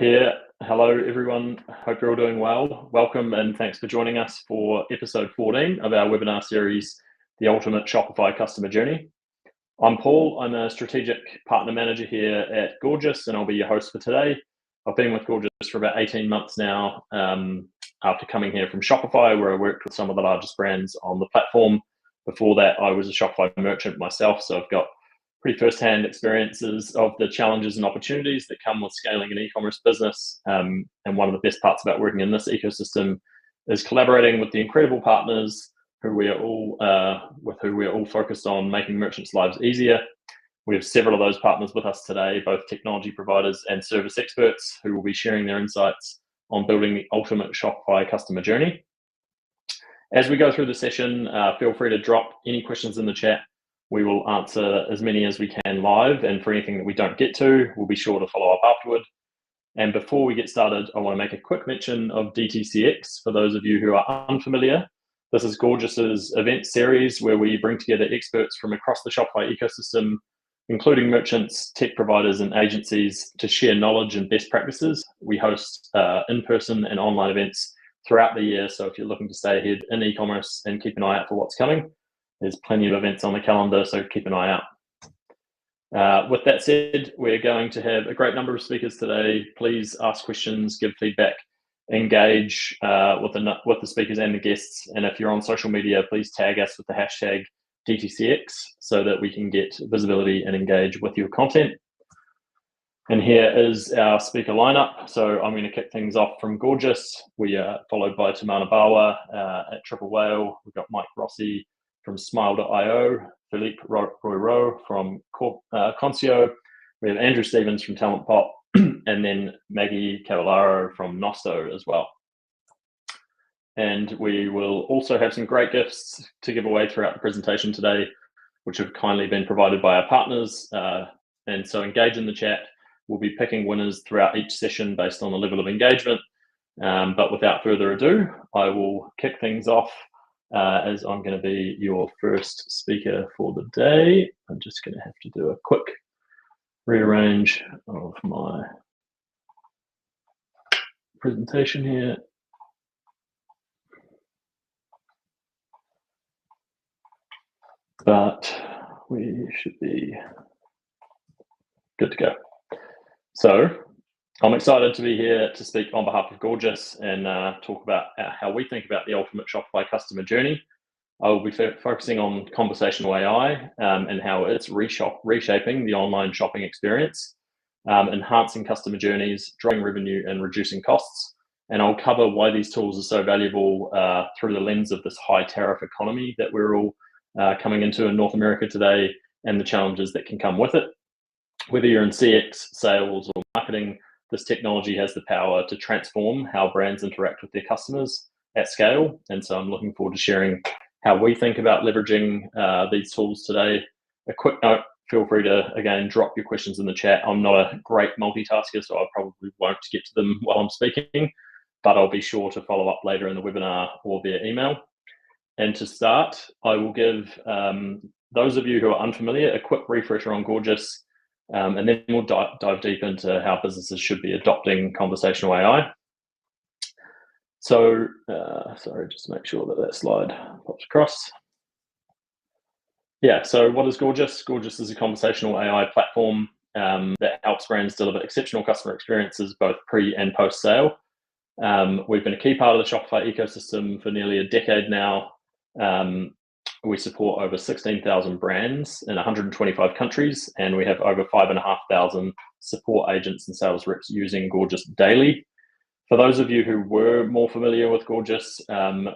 Here. Hello, everyone. Hope you're all doing well. Welcome and thanks for joining us for episode 14 of our webinar series, The Ultimate Shopify Customer Journey. I'm Paul. I'm a strategic partner manager here at Gorgias, and I'll be your host for today. I've been with Gorgias for about 18 months now, after coming here from Shopify, where I worked with some of the largest brands on the platform. Before that, I was a Shopify merchant myself, so I've got pretty first-hand experiences of the challenges and opportunities that come with scaling an e-commerce business. And one of the best parts about working in this ecosystem is collaborating with the incredible partners with who we are all focused on making merchants' lives easier. We have several of those partners with us today, both technology providers and service experts, who will be sharing their insights on building the ultimate Shopify customer journey. As we go through the session, feel free to drop any questions in the chat. We will answer as many as we can live, and for anything that we don't get to, we'll be sure to follow up afterward. And before we get started, I want to make a quick mention of DTCX for those of you who are unfamiliar. This is Gorgias's event series where we bring together experts from across the Shopify ecosystem, including merchants, tech providers, and agencies, to share knowledge and best practices. We host in-person and online events throughout the year, so if you're looking to stay ahead in e-commerce and keep an eye out for what's coming, there's plenty of events on the calendar, so keep an eye out. With that said, we're going to have a great number of speakers today. Please ask questions, give feedback, engage with the speakers and the guests. And if you're on social media, please tag us with the hashtag DTCX so that we can get visibility and engage with your content. And here is our speaker lineup. So I'm going to kick things off from Gorgias. We are followed by Tamana Bawa at Triple Whale. We've got Mike Rossi from Smile.io, Philippe Royreau from Concio. We have Andrew Stevens from Talent Pop, and then Maggie Cavallaro from Nosto as well. And we will also have some great gifts to give away throughout the presentation today, which have kindly been provided by our partners. And so engage in the chat. We'll be picking winners throughout each session based on the level of engagement. But without further ado, I will kick things off as I'm going to be your first speaker for the day. I'm just going to have to do a quick rearrange of my presentation here. But we should be good to go. So I'm excited to be here to speak on behalf of Gorgias and talk about how we think about the ultimate Shopify customer journey. I will be focusing on conversational AI and how it's reshaping the online shopping experience, enhancing customer journeys, driving revenue and reducing costs. And I'll cover why these tools are so valuable through the lens of this high tariff economy that we're all coming into in North America today, and the challenges that can come with it. Whether you're in CX, sales, or marketing, this technology has the power to transform how brands interact with their customers at scale. And so I'm looking forward to sharing how we think about leveraging these tools today. A quick note, feel free to, again, drop your questions in the chat. I'm not a great multitasker, so I probably won't get to them while I'm speaking, but I'll be sure to follow up later in the webinar or via email. And to start, I will give those of you who are unfamiliar a quick refresher on Gorgias, and then we'll dive deep into how businesses should be adopting conversational AI. So, sorry, just to make sure that slide pops across. Yeah, so what is Gorgias? Gorgias is a conversational AI platform that helps brands deliver exceptional customer experiences both pre and post-sale. We've been a key part of the Shopify ecosystem for nearly a decade now. We support over 16,000 brands in 125 countries, and we have over 5,500 support agents and sales reps using Gorgias daily. For those of you who were more familiar with Gorgias,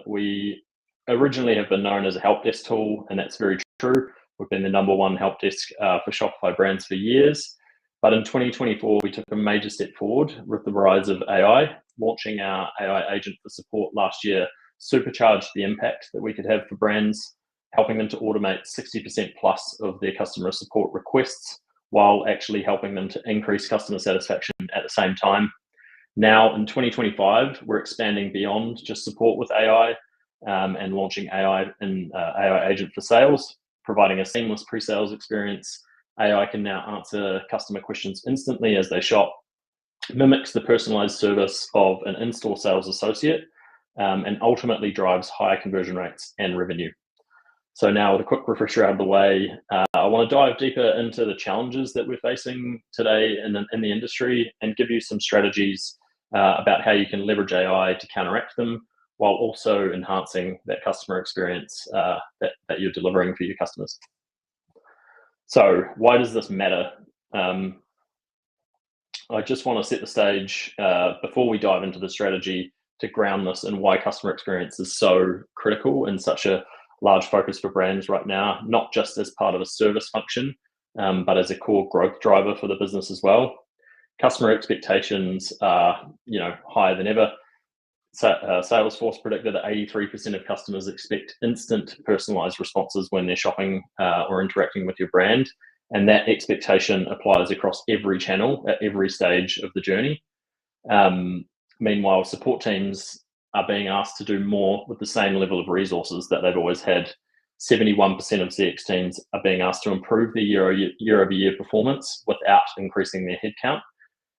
we originally have been known as a help desk tool, and that's very true. We've been the #1 help desk for Shopify brands for years. But in 2024, we took a major step forward with the rise of AI. Launching our AI agent for support last year supercharged the impact that we could have for brands, helping them to automate 60% plus of their customer support requests, while actually helping them to increase customer satisfaction at the same time. Now in 2025, we're expanding beyond just support with AI and launching AI agent for sales, providing a seamless pre-sales experience. AI can now answer customer questions instantly as they shop, mimics the personalized service of an in-store sales associate, and ultimately drives higher conversion rates and revenue. So now, with a quick refresher out of the way, I want to dive deeper into the challenges that we're facing today in the industry, and give you some strategies about how you can leverage AI to counteract them, while also enhancing that customer experience that you're delivering for your customers. So why does this matter? I just want to set the stage before we dive into the strategy, to ground this in why customer experience is so critical and such a large focus for brands right now, not just as part of a service function, but as a core growth driver for the business as well. Customer expectations are, higher than ever. Salesforce predicted that 83% of customers expect instant personalized responses when they're shopping or interacting with your brand. And that expectation applies across every channel at every stage of the journey. Meanwhile, support teams are being asked to do more with the same level of resources that they've always had. 71% of CX teams are being asked to improve their year-over-year performance without increasing their headcount.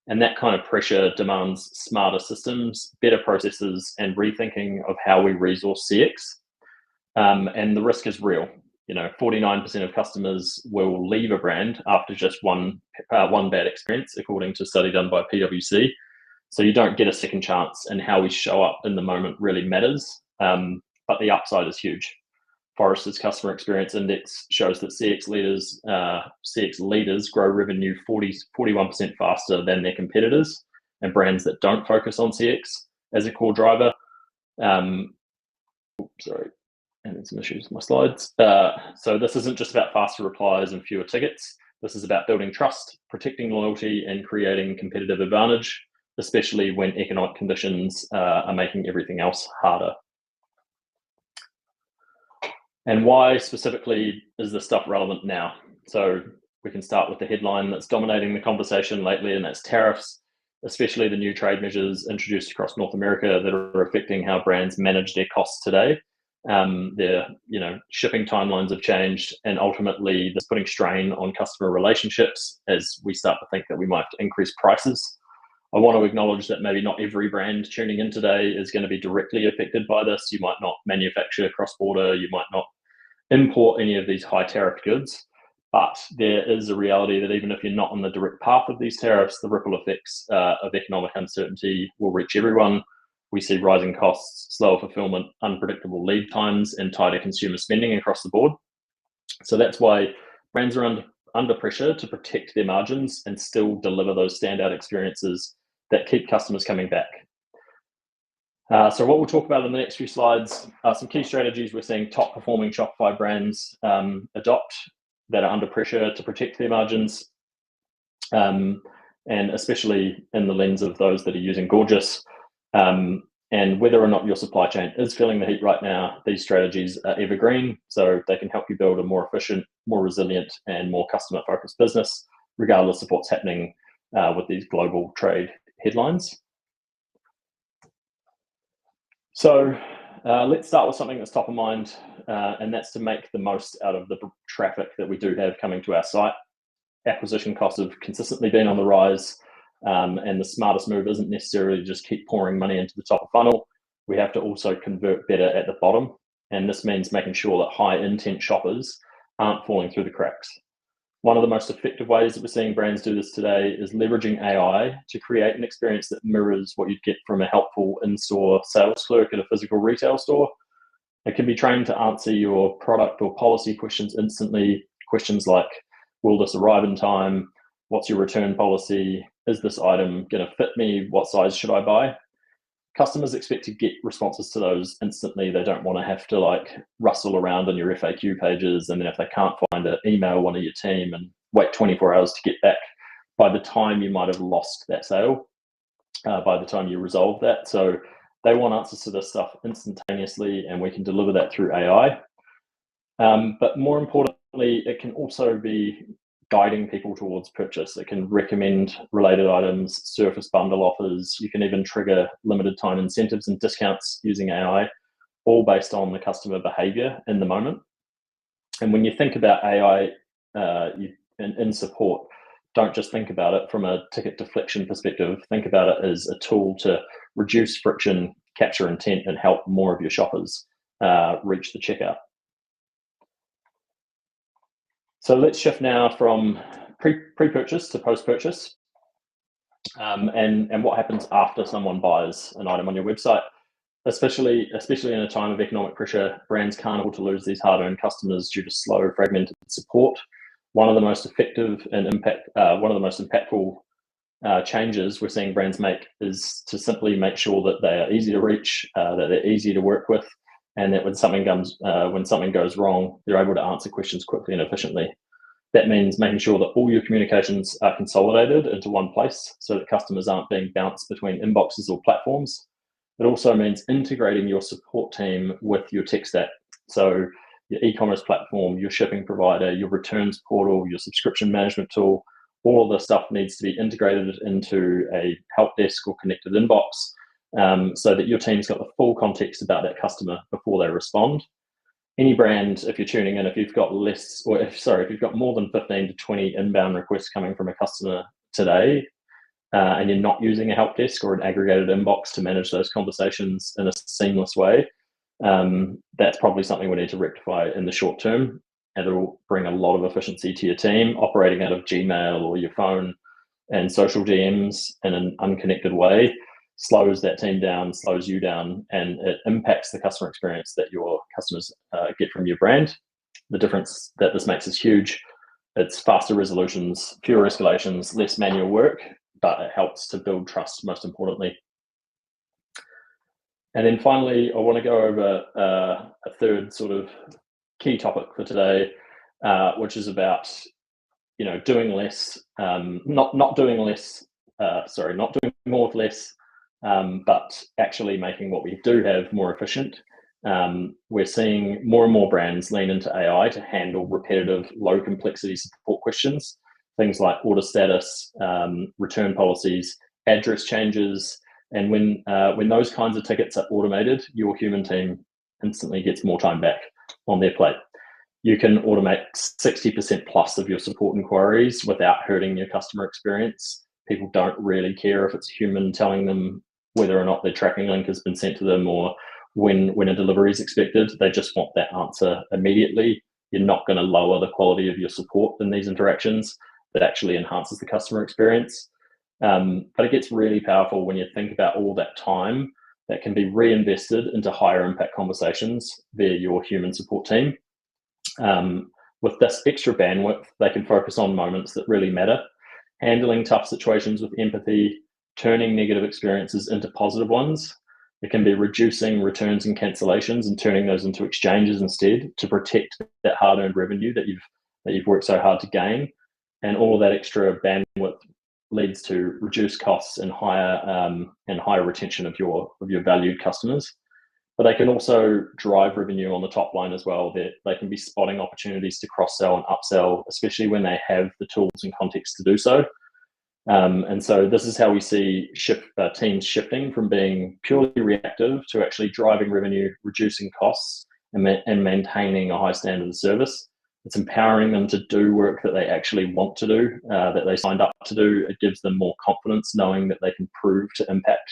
And that kind of pressure demands smarter systems, better processes, and rethinking of how we resource CX. And the risk is real. 49% of customers will leave a brand after just one bad experience, according to a study done by PwC. So you don't get a second chance, and how we show up in the moment really matters. But the upside is huge. Forrester's Customer Experience Index shows that CX leaders grow revenue 41% faster than their competitors, and brands that don't focus on CX as a core driver. Sorry, and some issues with my slides. So this isn't just about faster replies and fewer tickets. This is about building trust, protecting loyalty, and creating competitive advantage, especially when economic conditions are making everything else harder. And why specifically is this stuff relevant now? So we can start with the headline that's dominating the conversation lately, and that's tariffs, especially the new trade measures introduced across North America that are affecting how brands manage their costs today. Their shipping timelines have changed, and ultimately that's putting strain on customer relationships as we start to think that we might have to increase prices. I want to acknowledge that maybe not every brand tuning in today is going to be directly affected by this. You might not manufacture cross-border, you might not import any of these high tariff goods, but there is a reality that even if you're not on the direct path of these tariffs, the ripple effects of economic uncertainty will reach everyone. We see rising costs, slower fulfillment, unpredictable lead times, and tighter consumer spending across the board. So that's why brands are under pressure to protect their margins and still deliver those standout experiences that keep customers coming back. So what we'll talk about in the next few slides are some key strategies we're seeing top performing Shopify brands adopt that are under pressure to protect their margins, and especially in the lens of those that are using Gorgeous. And whether or not your supply chain is feeling the heat right now, these strategies are evergreen, so they can help you build a more efficient, more resilient, and more customer-focused business, regardless of what's happening with these global trade headlines. So let's start with something that's top of mind, and that's to make the most out of the traffic that we do have coming to our site. Acquisition costs have consistently been on the rise, and the smartest move isn't necessarily just keep pouring money into the top of funnel. We have to also convert better at the bottom, and this means making sure that high intent shoppers aren't falling through the cracks. One of the most effective ways that we're seeing brands do this today is leveraging AI to create an experience that mirrors what you'd get from a helpful in-store sales clerk at a physical retail store. It can be trained to answer your product or policy questions instantly. Questions like, will this arrive in time? What's your return policy? Is this item going to fit me? What size should I buy? Customers expect to get responses to those instantly. They don't want to have to rustle around on your FAQ pages, and then if they can't find it, email one of your team and wait 24 hours to get back. By the time you might have lost that sale, by the time you resolve that. So they want answers to this stuff instantaneously, and we can deliver that through AI. But more importantly, it can also be guiding people towards purchase. It can recommend related items, surface bundle offers. You can even trigger limited time incentives and discounts using AI, all based on the customer behavior in the moment. And when you think about AI in support, don't just think about it from a ticket deflection perspective. Think about it as a tool to reduce friction, capture intent, and help more of your shoppers reach the checkout. So let's shift now from pre-purchase to post-purchase, and what happens after someone buys an item on your website. Especially in a time of economic pressure, brands can't afford to lose these hard-earned customers due to slow, fragmented support. One of the most effective and one of the most impactful changes we're seeing brands make is to simply make sure that they are easy to reach, that they're easy to work with, and that when something goes wrong, they're able to answer questions quickly and efficiently. That means making sure that all your communications are consolidated into one place so that customers aren't being bounced between inboxes or platforms. It also means integrating your support team with your tech stack. So your e-commerce platform, your shipping provider, your returns portal, your subscription management tool, all of this stuff needs to be integrated into a help desk or connected inbox, so that your team's got the full context about that customer before they respond. Any brand, if you're tuning in, if you've got more than 15 to 20 inbound requests coming from a customer today, and you're not using a help desk or an aggregated inbox to manage those conversations in a seamless way, that's probably something we need to rectify in the short term, and it'll bring a lot of efficiency to your team. Operating out of Gmail or your phone and social DMs in an unconnected way slows that team down, slows you down, and it impacts the customer experience that your customers get from your brand. The difference that this makes is huge. It's faster resolutions, fewer escalations, less manual work, but it helps to build trust, most importantly. And then finally, I want to go over a third sort of key topic for today, which is about doing less, not doing more with less, but actually making what we do have more efficient. We're seeing more and more brands lean into AI to handle repetitive, low complexity support questions. Things like order status, return policies, address changes, and when those kinds of tickets are automated, your human team instantly gets more time back on their plate. You can automate 60% plus of your support inquiries without hurting your customer experience. People don't really care if it's a human telling them whether or not their tracking link has been sent to them or when a delivery is expected. They just want that answer immediately. You're not going to lower the quality of your support in these interactions. That actually enhances the customer experience. But it gets really powerful when you think about all that time that can be reinvested into higher impact conversations via your human support team. With this extra bandwidth, they can focus on moments that really matter, handling tough situations with empathy, turning negative experiences into positive ones. It can be reducing returns and cancellations and turning those into exchanges instead to protect that hard-earned revenue that you've worked so hard to gain. And all of that extra bandwidth leads to reduced costs and higher retention of your valued customers. But they can also drive revenue on the top line as well. They can be spotting opportunities to cross-sell and upsell, especially when they have the tools and context to do so. And so this is how we see teams shifting from being purely reactive to actually driving revenue, reducing costs, and maintaining a high standard of service. It's empowering them to do work that they actually want to do, that they signed up to do. It gives them more confidence knowing that they can prove to impact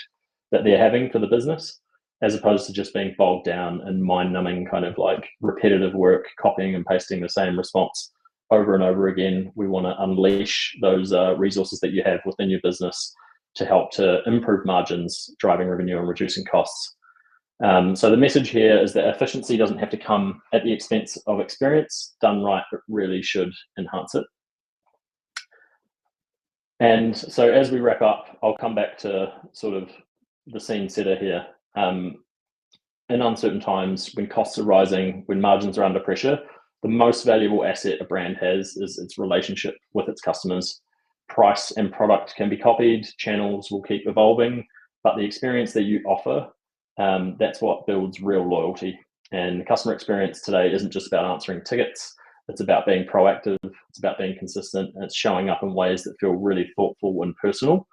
that they're having for the business, as opposed to just being bogged down in mind-numbing kind of like repetitive work, copying and pasting the same response over and over again. We want to unleash those resources that you have within your business to help to improve margins, driving revenue and reducing costs. So the message here is that efficiency doesn't have to come at the expense of experience. Done right, it really should enhance it. And so as we wrap up, I'll come back to sort of the scene setter here. In uncertain times, when costs are rising, when margins are under pressure, the most valuable asset a brand has is its relationship with its customers. Price and product can be copied, channels will keep evolving, but the experience that you offer, that's what builds real loyalty. And customer experience today isn't just about answering tickets. It's about being proactive. It's about being consistent. And it's showing up in ways that feel really thoughtful and personal.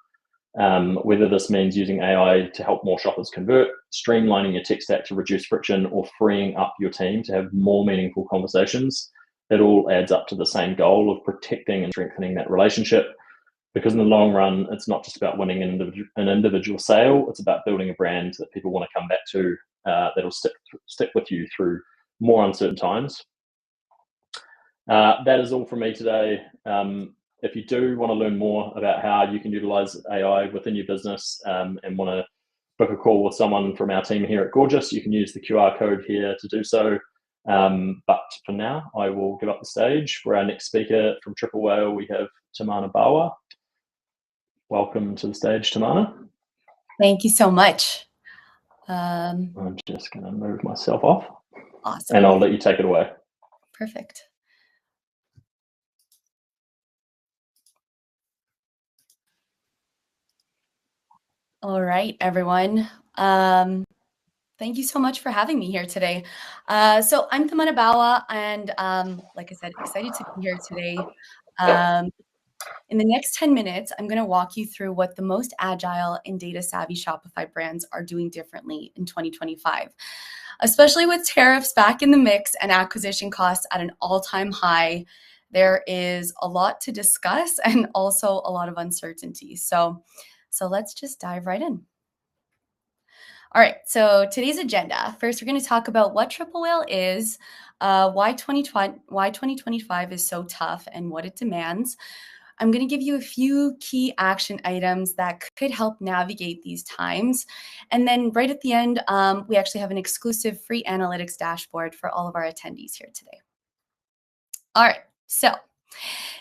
Whether this means using AI to help more shoppers convert, streamlining your tech stack to reduce friction, or freeing up your team to have more meaningful conversations, it all adds up to the same goal of protecting and strengthening that relationship because in the long run, it's not just about winning an individual sale. It's about building a brand that people want to come back to, that'll stick with you through more uncertain times. That is all from me today. If you do want to learn more about how you can utilize AI within your business, and want to book a call with someone from our team here at Gorgeous, you can use the QR code here to do so. But for now, I will give up the stage. For our next speaker from Triple Whale, we have Tamana Bawa. Welcome to the stage, Tamana. Thank you so much. I'm just going to move myself off. Awesome. And I'll let you take it away. Perfect. All right, everyone. Thank you so much for having me here today. So I'm Tamana Bawa, and like I said, excited to be here today. In the next 10 minutes, I'm going to walk you through what the most agile and data-savvy Shopify brands are doing differently in 2025, especially with tariffs back in the mix and acquisition costs at an all-time high. There is a lot to discuss and also a lot of uncertainty. So let's just dive right in. All right, so today's agenda. First, we're going to talk about what Triple Whale is, why 2025 is so tough and what it demands. I'm going to give you a few key action items that could help navigate these times. And then right at the end, we actually have an exclusive free analytics dashboard for all of our attendees here today. All right, so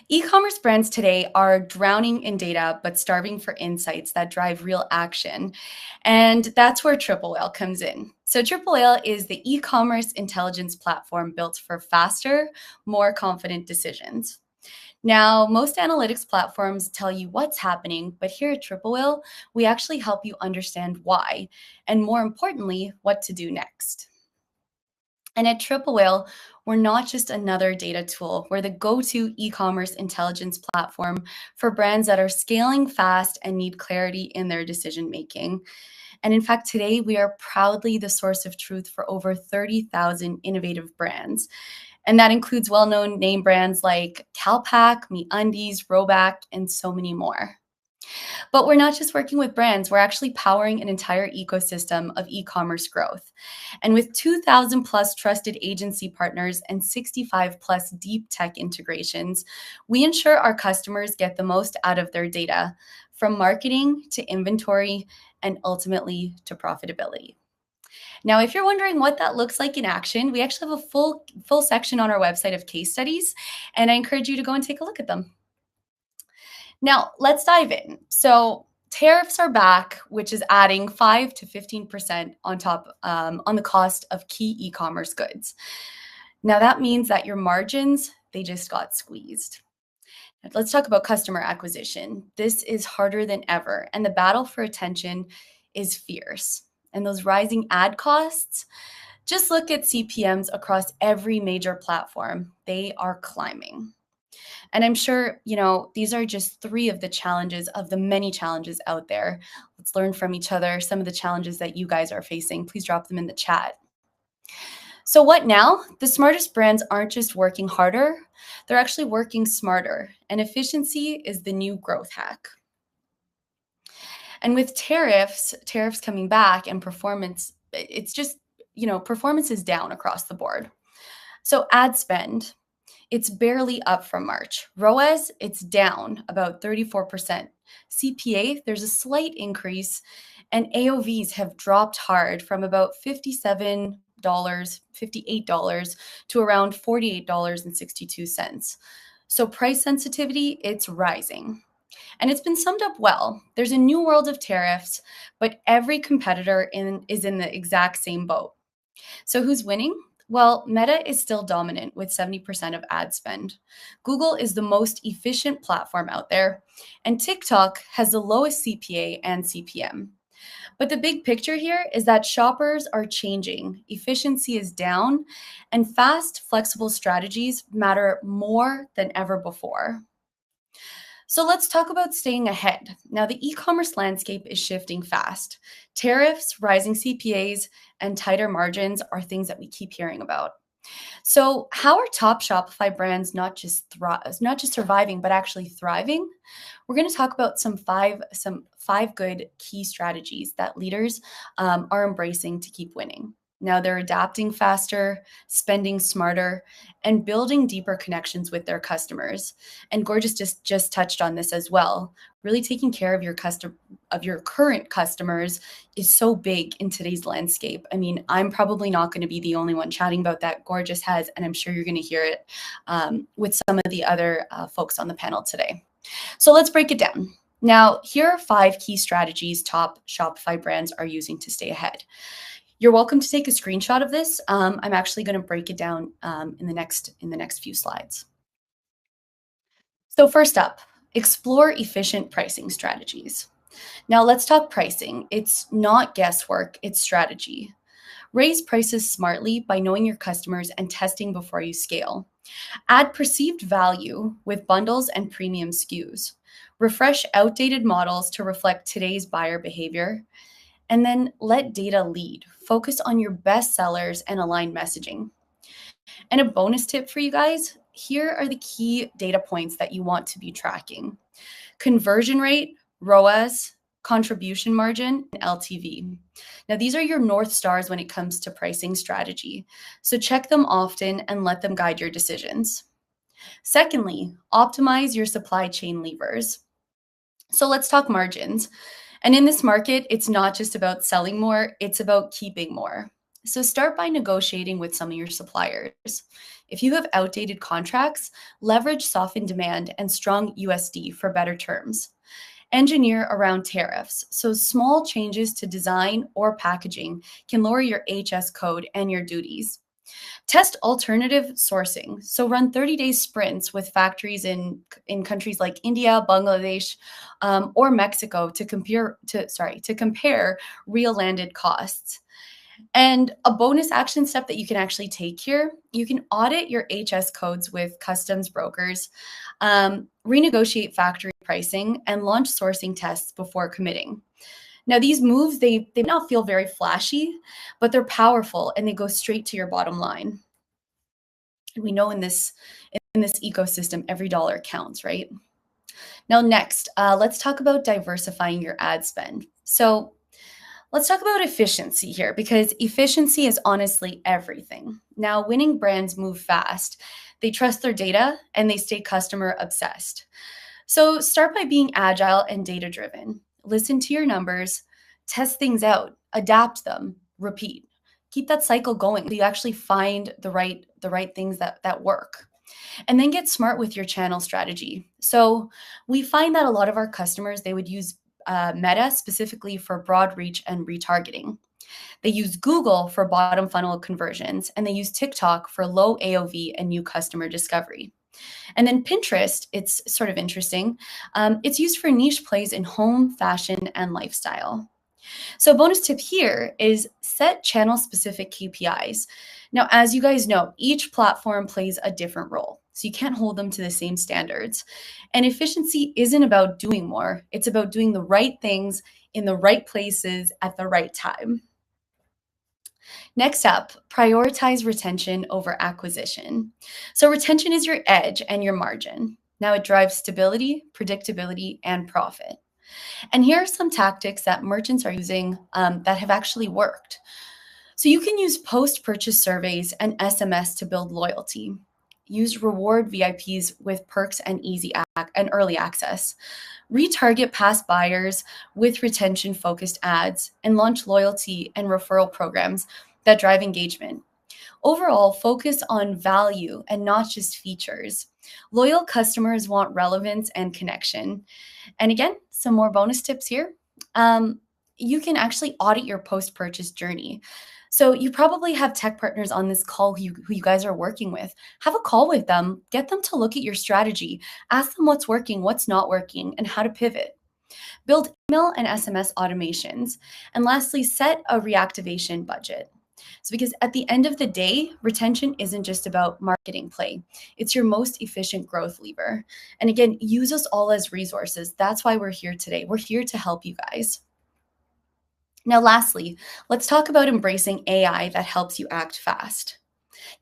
e-commerce brands today are drowning in data, but starving for insights that drive real action. And that's where Triple Whale comes in. So Triple Whale is the e-commerce intelligence platform built for faster, more confident decisions. Now, most analytics platforms tell you what's happening, but here at Triple Whale, we actually help you understand why, and more importantly, what to do next. And at Triple Whale, we're not just another data tool. We're the go-to e-commerce intelligence platform for brands that are scaling fast and need clarity in their decision-making. And in fact, today we are proudly the source of truth for over 30,000 innovative brands. And that includes well-known name brands like Calpak, MeUndies, Roback, and so many more. But we're not just working with brands, we're actually powering an entire ecosystem of e-commerce growth. And with 2,000 plus trusted agency partners and 65 plus deep tech integrations, we ensure our customers get the most out of their data, from marketing to inventory and ultimately to profitability. Now, if you're wondering what that looks like in action, we actually have a full section on our website of case studies, and I encourage you to go and take a look at them. Now, let's dive in. So tariffs are back, which is adding 5 to 15% on top on the cost of key e-commerce goods. Now, that means that your margins, they just got squeezed. Let's talk about customer acquisition. This is harder than ever, and the battle for attention is fierce. And those rising ad costs, just look at CPMs across every major platform. They are climbing. And I'm sure, these are just 3 of the challenges of the many challenges out there. Let's learn from each other. Some of the challenges that you guys are facing, please drop them in the chat. So what now? The smartest brands aren't just working harder, they're actually working smarter. And efficiency is the new growth hack. And with tariffs coming back and performance, it's just, performance is down across the board. So ad spend, it's barely up from March. ROAS, it's down about 34%. CPA, there's a slight increase, and AOVs have dropped hard from about $57, $58 to around $48.62. So price sensitivity, it's rising. And it's been summed up well. There's a new world of tariffs, but every competitor is in the exact same boat. So who's winning? Well, Meta is still dominant with 70% of ad spend. Google is the most efficient platform out there, and TikTok has the lowest CPA and CPM. But the big picture here is that shoppers are changing, efficiency is down, and fast, flexible strategies matter more than ever before. So let's talk about staying ahead. Now, the e-commerce landscape is shifting fast. Tariffs, rising CPAs, and tighter margins are things that we keep hearing about. So, how are top Shopify brands not just surviving but actually thriving? We're going to talk about some five good key strategies that leaders are embracing to keep winning. Now they're adapting faster, spending smarter, and building deeper connections with their customers. And Gorgeous just touched on this as well. Really taking care of your current customers is so big in today's landscape. I mean, I'm probably not going to be the only one chatting about that. Gorgeous has, and I'm sure you're going to hear it with some of the other folks on the panel today. So let's break it down. Now, here are 5 key strategies top Shopify brands are using to stay ahead. You're welcome to take a screenshot of this. I'm actually going to break it down in the next few slides. So first up, explore efficient pricing strategies. Now let's talk pricing. It's not guesswork, it's strategy. Raise prices smartly by knowing your customers and testing before you scale. Add perceived value with bundles and premium SKUs. Refresh outdated models to reflect today's buyer behavior. And then let data lead. Focus on your best sellers and align messaging. And a bonus tip for you guys, here are the key data points that you want to be tracking. Conversion rate, ROAS, contribution margin, and LTV. Now, these are your North Stars when it comes to pricing strategy. So check them often and let them guide your decisions. Secondly, optimize your supply chain levers. So let's talk margins. And in this market, it's not just about selling more, it's about keeping more. So start by negotiating with some of your suppliers. If you have outdated contracts, leverage softened demand and strong USD for better terms. Engineer around tariffs. So small changes to design or packaging can lower your HS code and your duties. Test alternative sourcing. So run 30-day sprints with factories in countries like India, Bangladesh, or Mexico to compare real landed costs. And a bonus action step that you can actually take here, you can audit your HS codes with customs brokers, renegotiate factory pricing, and launch sourcing tests before committing. Now, these moves, they may not feel very flashy, but they're powerful and they go straight to your bottom line. And we know in this ecosystem, every dollar counts, right? Now, next, let's talk about diversifying your ad spend. So let's talk about efficiency here because efficiency is honestly everything. Now, winning brands move fast. They trust their data and they stay customer obsessed. So start by being agile and data driven. Listen to your numbers, test things out, adapt them, repeat. Keep that cycle going so you actually find the right things that work. And then get smart with your channel strategy. So we find that a lot of our customers, they would use Meta specifically for broad reach and retargeting. They use Google for bottom funnel conversions, and they use TikTok for low AOV and new customer discovery. And then Pinterest, it's sort of interesting. It's used for niche plays in home, fashion, and lifestyle. So bonus tip here is set channel-specific KPIs. Now, as you guys know, each platform plays a different role. So you can't hold them to the same standards. And efficiency isn't about doing more. It's about doing the right things in the right places at the right time. Next up, prioritize retention over acquisition. So retention is your edge and your margin. Now it drives stability, predictability, and profit. And here are some tactics that merchants are using that have actually worked. So you can use post-purchase surveys and SMS to build loyalty. Use reward VIPs with perks and and early access. Retarget past buyers with retention-focused ads and launch loyalty and referral programs that drive engagement. Overall, focus on value and not just features. Loyal customers want relevance and connection. And again, some more bonus tips here. You can actually audit your post-purchase journey. So you probably have tech partners on this call who you guys are working with. Have a call with them, get them to look at your strategy, ask them what's working, what's not working, and how to pivot. Build email and SMS automations. And lastly, set a reactivation budget. So because at the end of the day, retention isn't just about marketing play. It's your most efficient growth lever. And again, use us all as resources. That's why we're here today. We're here to help you guys. Now, lastly, let's talk about embracing AI that helps you act fast.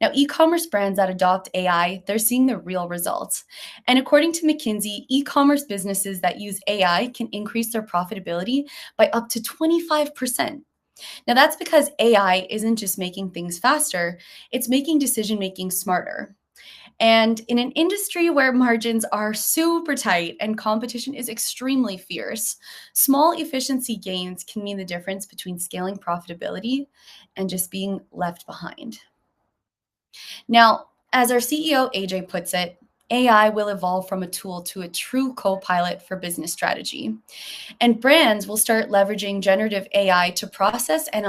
Now, e-commerce brands that adopt AI, they're seeing the real results. And according to McKinsey, e-commerce businesses that use AI can increase their profitability by up to 25%. Now, that's because AI isn't just making things faster, it's making decision making smarter. And in an industry where margins are super tight and competition is extremely fierce, small efficiency gains can mean the difference between scaling profitability and just being left behind. Now, as our CEO AJ puts it, AI will evolve from a tool to a true co-pilot for business strategy. And brands will start leveraging generative AI to process and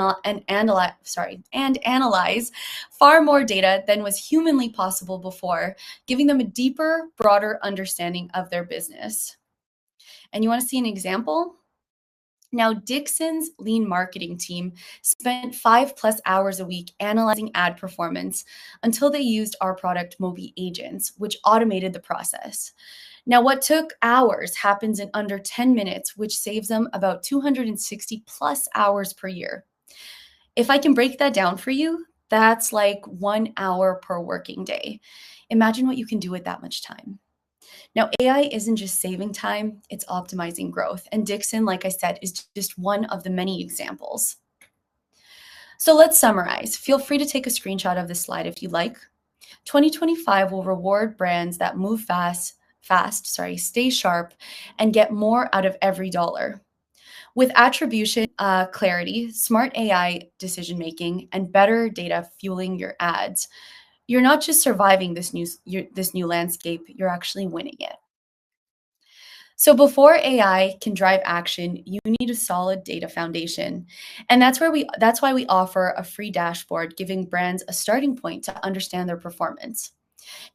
analyze far more data than was humanly possible before, giving them a deeper, broader understanding of their business. And you want to see an example? Now, Dixon's lean marketing team spent 5+ hours a week analyzing ad performance until they used our product Mobi Agents, which automated the process. Now, what took hours happens in under 10 minutes, which saves them about 260+ hours per year. If I can break that down for you, that's like 1 hour per working day. Imagine what you can do with that much time. Now, AI isn't just saving time, it's optimizing growth. And Dixon, like I said, is just one of the many examples. So let's summarize. Feel free to take a screenshot of this slide if you'd like. 2025 will reward brands that move fast, stay sharp, and get more out of every dollar. With attribution clarity, smart AI decision making, and better data fueling your ads, you're not just surviving this new landscape, you're actually winning it. So before AI can drive action, you need a solid data foundation. And that's why we offer a free dashboard giving brands a starting point to understand their performance.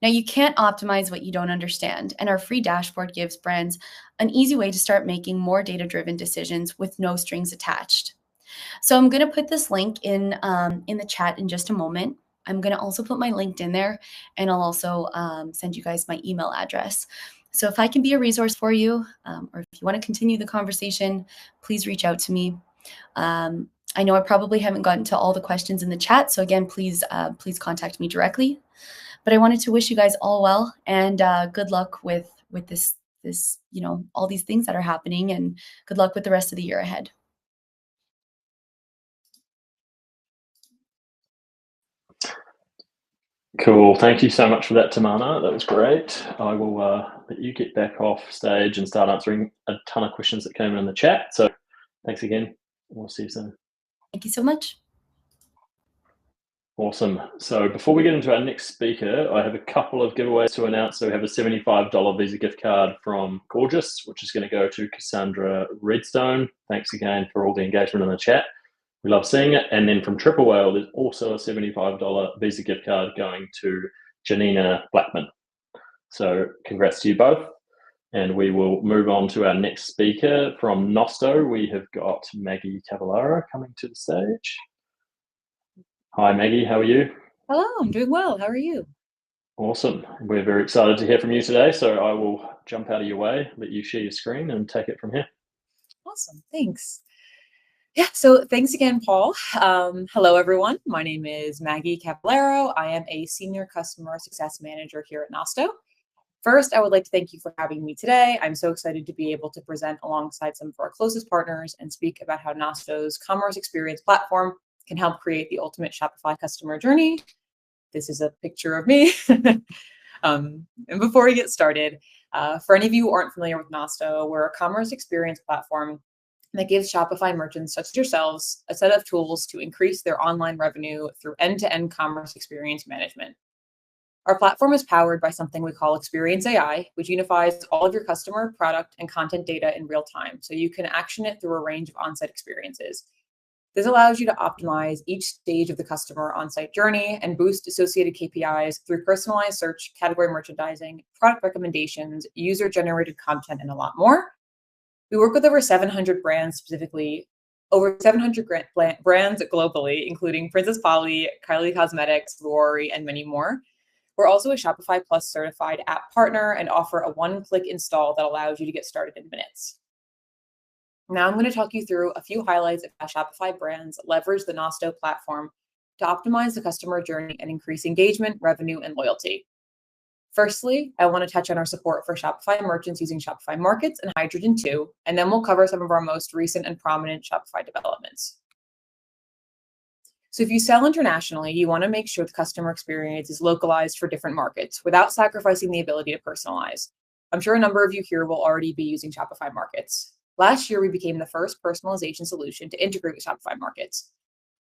Now, you can't optimize what you don't understand, and our free dashboard gives brands an easy way to start making more data-driven decisions with no strings attached. So I'm going to put this link in the chat in just a moment. I'm going to also put my LinkedIn there, and I'll also send you guys my email address. So if I can be a resource for you, or if you want to continue the conversation, please reach out to me. I know I probably haven't gotten to all the questions in the chat, so again, please contact me directly. But I wanted to wish you guys all well and good luck with this all these things that are happening, and good luck with the rest of the year ahead. Cool. Thank you so much for that, Tamana. That was great. I will let you get back off stage and start answering a ton of questions that came in the chat. So thanks again. We'll see you soon. Thank you so much. Awesome. So before we get into our next speaker, I have a couple of giveaways to announce. So we have a $75 Visa gift card from Gorgeous, which is going to go to Cassandra Redstone. Thanks again for all the engagement in the chat. We love seeing it. And then from Triple Whale, there's also a $75 Visa gift card going to Janina Blackman. So congrats to you both. And we will move on to our next speaker from Nosto. We have got Maggie Cavallaro coming to the stage. Hi, Maggie. How are you? Hello, I'm doing well. How are you? Awesome. We're very excited to hear from you today. So I will jump out of your way, let you share your screen and take it from here. Awesome. Thanks. Yeah, so thanks again, Paul. Hello, everyone. My name is Maggie Cavallaro. I am a Senior Customer Success Manager here at Nosto. First, I would like to thank you for having me today. I'm so excited to be able to present alongside some of our closest partners and speak about how Nosto's commerce experience platform can help create the ultimate Shopify customer journey. This is a picture of me. And before we get started, for any of you who aren't familiar with Nosto, we're a commerce experience platform that gives Shopify merchants such as yourselves a set of tools to increase their online revenue through end-to-end commerce experience management. Our platform is powered by something we call Experience AI, which unifies all of your customer, product, and content data in real time, so you can action it through a range of on-site experiences. This allows you to optimize each stage of the customer on-site journey and boost associated KPIs through personalized search, category merchandising, product recommendations, user-generated content, and a lot more. We work with over 700 brands, specifically over 700 brands globally, including Princess Polly, Kylie Cosmetics, Rory, and many more. We're also a Shopify Plus certified app partner and offer a one-click install that allows you to get started in minutes. Now I'm going to talk you through a few highlights of how Shopify brands leverage the Nosto platform to optimize the customer journey and increase engagement, revenue, and loyalty. Firstly, I want to touch on our support for Shopify merchants using Shopify Markets and Hydrogen 2, and then we'll cover some of our most recent and prominent Shopify developments. So if you sell internationally, you want to make sure the customer experience is localized for different markets without sacrificing the ability to personalize. I'm sure a number of you here will already be using Shopify Markets. Last year, we became the first personalization solution to integrate with Shopify Markets.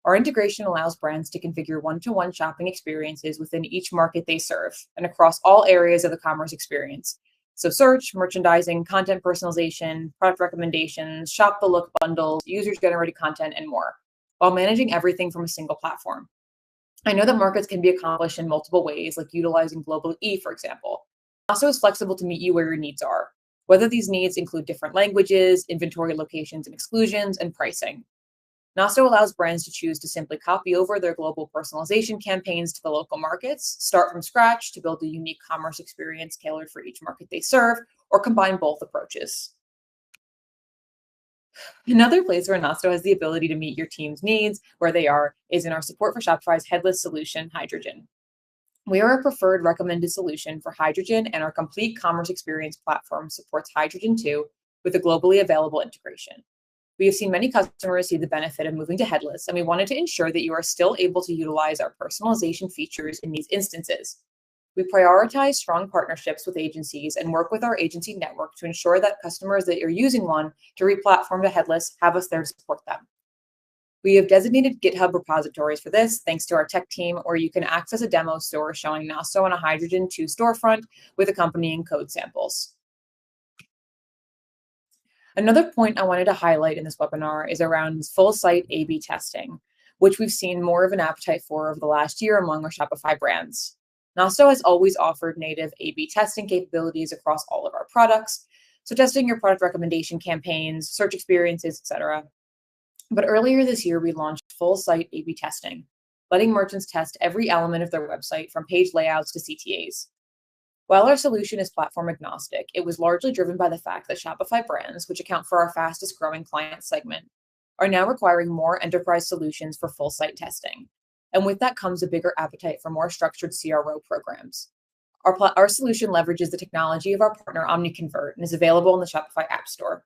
Our integration allows brands to configure one-to-one shopping experiences within each market they serve and across all areas of the commerce experience. So search, merchandising, content personalization, product recommendations, shop the look bundles, user-generated content, and more, while managing everything from a single platform. I know that markets can be accomplished in multiple ways, like utilizing Global E, for example. Also, is flexible to meet you where your needs are, whether these needs include different languages, inventory locations and exclusions, and pricing. Nosto allows brands to choose to simply copy over their global personalization campaigns to the local markets, start from scratch to build a unique commerce experience tailored for each market they serve, or combine both approaches. Another place where Nosto has the ability to meet your team's needs where they are is in our support for Shopify's headless solution, Hydrogen. We are a preferred recommended solution for Hydrogen, and our complete commerce experience platform supports Hydrogen 2 with a globally available integration. We have seen many customers see the benefit of moving to headless, and we wanted to ensure that you are still able to utilize our personalization features in these instances. We prioritize strong partnerships with agencies and work with our agency network to ensure that customers that are using one to re-platform to headless have us there to support them. We have designated GitHub repositories for this, thanks to our tech team, where you can access a demo store showing Nosto on a Hydrogen 2 storefront with accompanying code samples. Another point I wanted to highlight in this webinar is around full site A/B testing, which we've seen more of an appetite for over the last year among our Shopify brands. Nosto has always offered native A/B testing capabilities across all of our products, so testing your product recommendation campaigns, search experiences, etc. But earlier this year, we launched full site A/B testing, letting merchants test every element of their website from page layouts to CTAs. While our solution is platform agnostic, it was largely driven by the fact that Shopify brands, which account for our fastest growing client segment, are now requiring more enterprise solutions for full site testing. And with that comes a bigger appetite for more structured CRO programs. Our solution leverages the technology of our partner OmniConvert and is available in the Shopify App Store.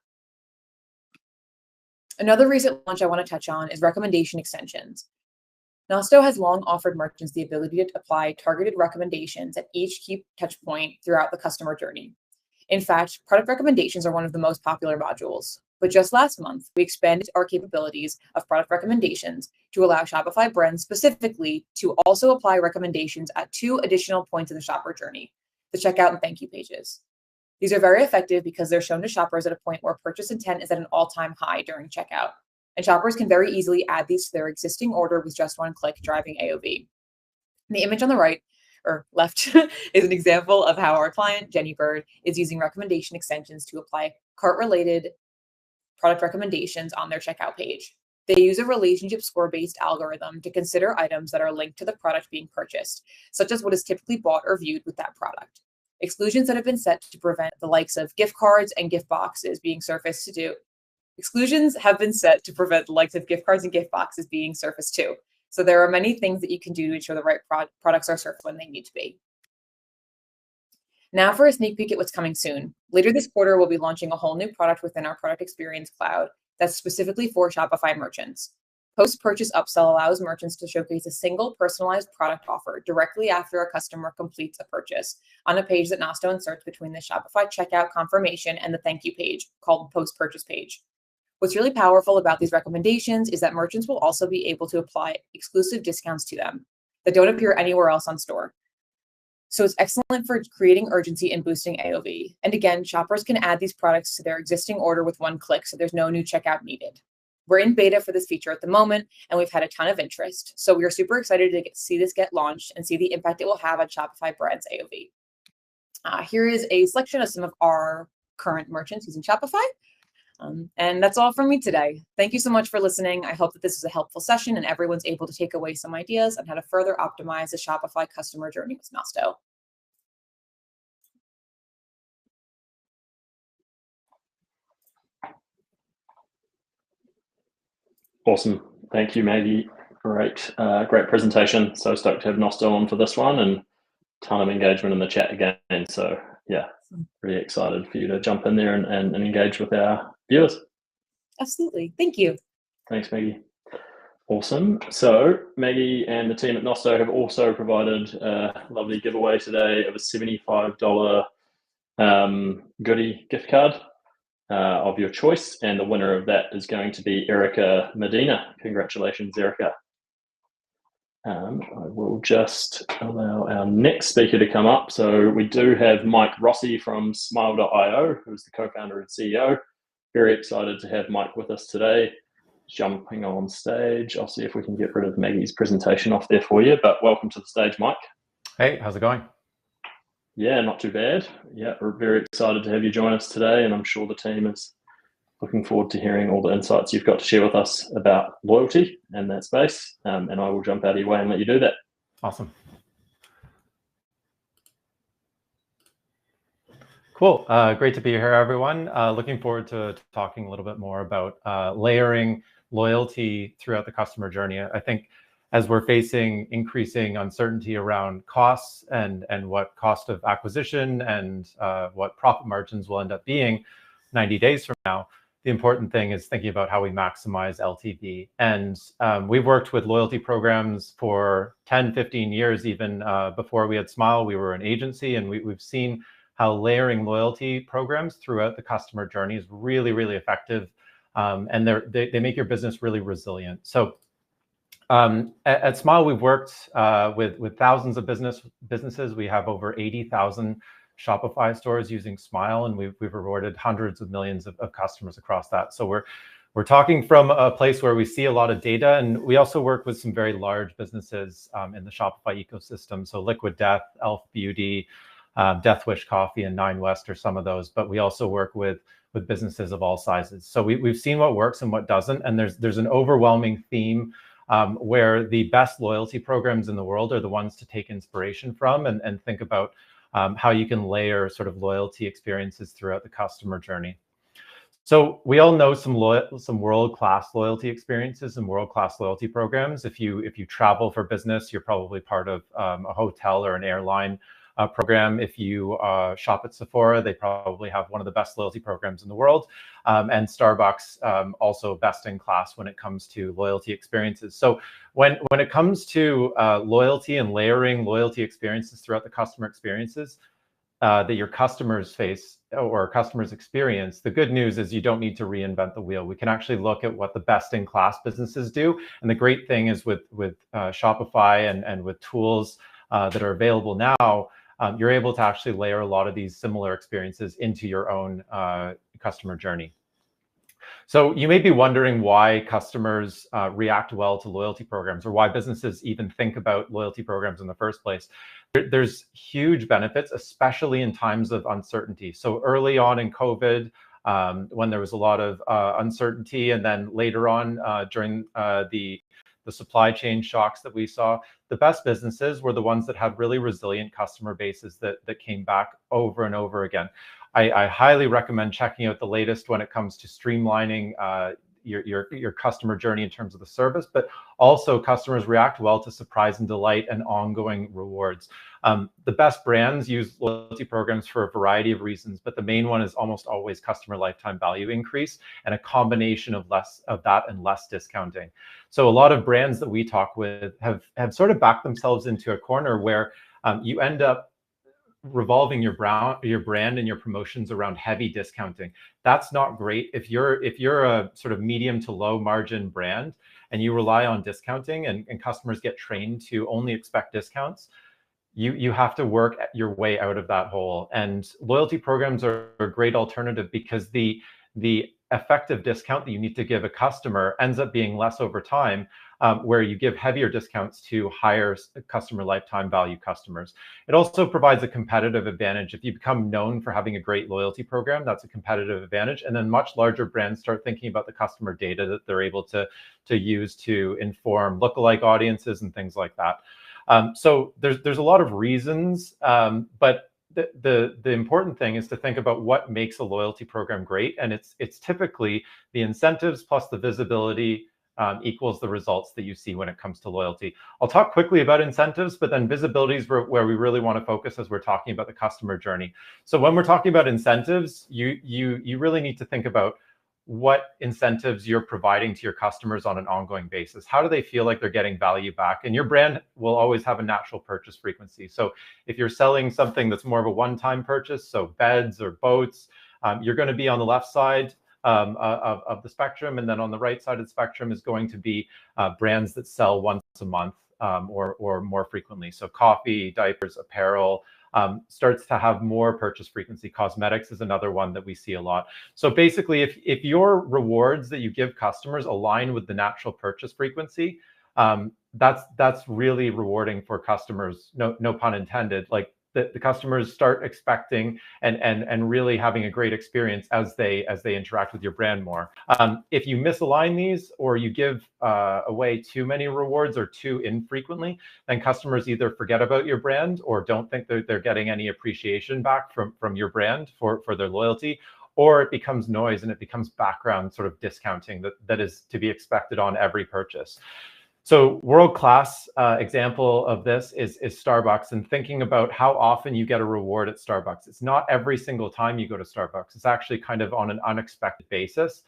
Another recent launch I want to touch on is recommendation extensions. Nosto has long offered merchants the ability to apply targeted recommendations at each key touch point throughout the customer journey. In fact, product recommendations are one of the most popular modules. But just last month, we expanded our capabilities of product recommendations to allow Shopify brands specifically to also apply recommendations at 2 additional points in the shopper journey, the checkout and thank you pages. These are very effective because they're shown to shoppers at a point where purchase intent is at an all-time high during checkout. And shoppers can very easily add these to their existing order with just one click, driving AOV. The image on the right or left is an example of how our client, Jenny Bird, is using recommendation extensions to apply cart-related product recommendations on their checkout page. They use a relationship score-based algorithm to consider items that are linked to the product being purchased, such as what is typically bought or viewed with that product. Exclusions that have been set to prevent the likes of gift cards and gift boxes being surfaced Exclusions have been set to prevent the likes of gift cards and gift boxes being surfaced too. So there are many things that you can do to ensure the right products are surfaced when they need to be. Now for a sneak peek at what's coming soon. Later this quarter, we'll be launching a whole new product within our product experience cloud that's specifically for Shopify merchants. Post-purchase upsell allows merchants to showcase a single personalized product offer directly after a customer completes a purchase on a page that Nosto inserts between the Shopify checkout confirmation and the thank you page called post-purchase page. What's really powerful about these recommendations is that merchants will also be able to apply exclusive discounts to them that don't appear anywhere else on store. So it's excellent for creating urgency and boosting AOV. And again, shoppers can add these products to their existing order with one click, so there's no new checkout needed. We're in beta for this feature at the moment, and we've had a ton of see So we are super excited to see this get launched and see the impact it will have on Shopify brands AOV. Here is a selection of some of our current merchants using Shopify. And that's all from me today. Thank you so much for listening. I hope that this is a helpful session and everyone's able to take away some ideas on how to further optimize the Shopify customer journey with Nosto. Awesome. Thank you, Maggie. Great, great presentation. So stoked to have Nosto on for this one, and ton of engagement in the chat again. So yeah, really excited for you to jump in there and engage with our viewers. Absolutely. Thank you. Thanks, Maggie. Awesome. So Maggie and the team at Nosto have also provided a lovely giveaway today of a $75 goodie gift card of your choice, and the winner of that is going to be Erica Medina. Congratulations, Erica. I will just allow our next speaker to come up. So we do have Mike Rossi from Smile.io, who's the co-founder and CEO. Very excited to have Mike with us today. Jumping on stage. I'll see if we can get rid of Maggie's presentation off there for you, but welcome to the stage, Mike. Hey, how's it going? Yeah, not too bad. Yeah, we're very excited to have you join us today, and I'm sure the team is looking forward to hearing all the insights you've got to share with us about loyalty and that space. And I will jump out of your way and let you do that. Awesome. Cool. Great to be here, everyone. Looking forward to talking a little bit more about layering loyalty throughout the customer journey. I think as we're facing increasing uncertainty around costs and what cost of acquisition and what profit margins will end up being 90 days from now, the important thing is thinking about how we maximize LTV. And we've worked with loyalty programs for 10, 15 years, even before we had Smile. We were an agency, and we've seen how layering loyalty programs throughout the customer journey is really, really effective. And they make your business really resilient. So at Smile, we've worked with thousands of businesses. We have over 80,000 Shopify stores using Smile, and we've rewarded hundreds of millions of customers across that. So we're talking from a place where we see a lot of data, and we also work with some very large businesses in the Shopify ecosystem. So Liquid Death, Elf Beauty, Death Wish Coffee, and Nine West are some of those. But we also work with businesses of all sizes. So we've seen what works and what doesn't, and there's an overwhelming theme where the best loyalty programs in the world are the ones to take inspiration from and think about how you can layer sort of loyalty experiences throughout the customer journey. So we all know some world-class loyalty experiences and world-class loyalty programs. If you travel for business, you're probably part of a hotel or an airline program. If you shop at Sephora, they probably have one of the best loyalty programs in the world. And Starbucks also best in class when it comes to loyalty experiences. So when it comes to loyalty and layering loyalty experiences throughout the customer experiences that your customers face or customers experience, the good news is you don't need to reinvent the wheel. We can actually look at what the best in class businesses do. And the great thing is with Shopify and with tools that are available now, you're able to actually layer a lot of these similar experiences into your own customer journey. So you may be wondering why customers react well to loyalty programs, or why businesses even think about loyalty programs in the first place. There's huge benefits, especially in times of uncertainty. So early on in COVID, when there was a lot of uncertainty, and then later on during the supply chain shocks that we saw, the best businesses were the ones that had really resilient customer bases that came back over and over again. I highly recommend checking out the latest when it comes to streamlining your customer journey in terms of the service, but also customers react well to surprise and delight and ongoing rewards. The best brands use loyalty programs for a variety of reasons, but the main one is almost always customer lifetime value increase, and a combination of less of that and less discounting. So a lot of brands that we talk with have sort of backed themselves into a corner where you end up revolving your brand and your promotions around heavy discounting. That's not great. If you're a sort of medium to low margin brand and you rely on discounting and customers get trained to only expect discounts, you have to work your way out of that hole. And loyalty programs are a great alternative because the effective discount that you need to give a customer ends up being less over time, where you give heavier discounts to higher customer lifetime value customers. It also provides a competitive advantage. If you become known for having a great loyalty program, that's a competitive advantage. And then much larger brands start thinking about the customer data that they're able to use to inform lookalike audiences and things like that. So there's a lot of reasons, but the important thing is to think about what makes a loyalty program great, and it's typically the incentives plus the visibility equals the results that you see when it comes to loyalty. I'll talk quickly about incentives, but then visibility is where we really want to focus as we're talking about the customer journey. So when we're talking about incentives, you really need to think about what incentives you're providing to your customers on an ongoing basis. How do they feel like they're getting value back? And your brand will always have a natural purchase frequency. So if you're selling something that's more of a one-time purchase, so beds or boats, you're going to be on the left side of the spectrum, and then on the right side of the spectrum is going to be brands that sell once a month or more frequently. So coffee, diapers, apparel starts to have more purchase frequency. Cosmetics is another one that we see a lot. So basically, if your rewards that you give customers align with the natural purchase frequency, that's really rewarding for customers. No pun intended. Like the customers start expecting and really having a great experience as they interact with your brand more. If you misalign these, or you give away too many rewards or too infrequently, then customers either forget about your brand or don't think that they're getting any appreciation back from your brand for their loyalty, or it becomes noise and it becomes background sort of discounting that is to be expected on every purchase. So world-class example of this is Starbucks, and thinking about how often you get a reward at Starbucks. It's not every single time you go to Starbucks. It's actually kind of on an unexpected basis.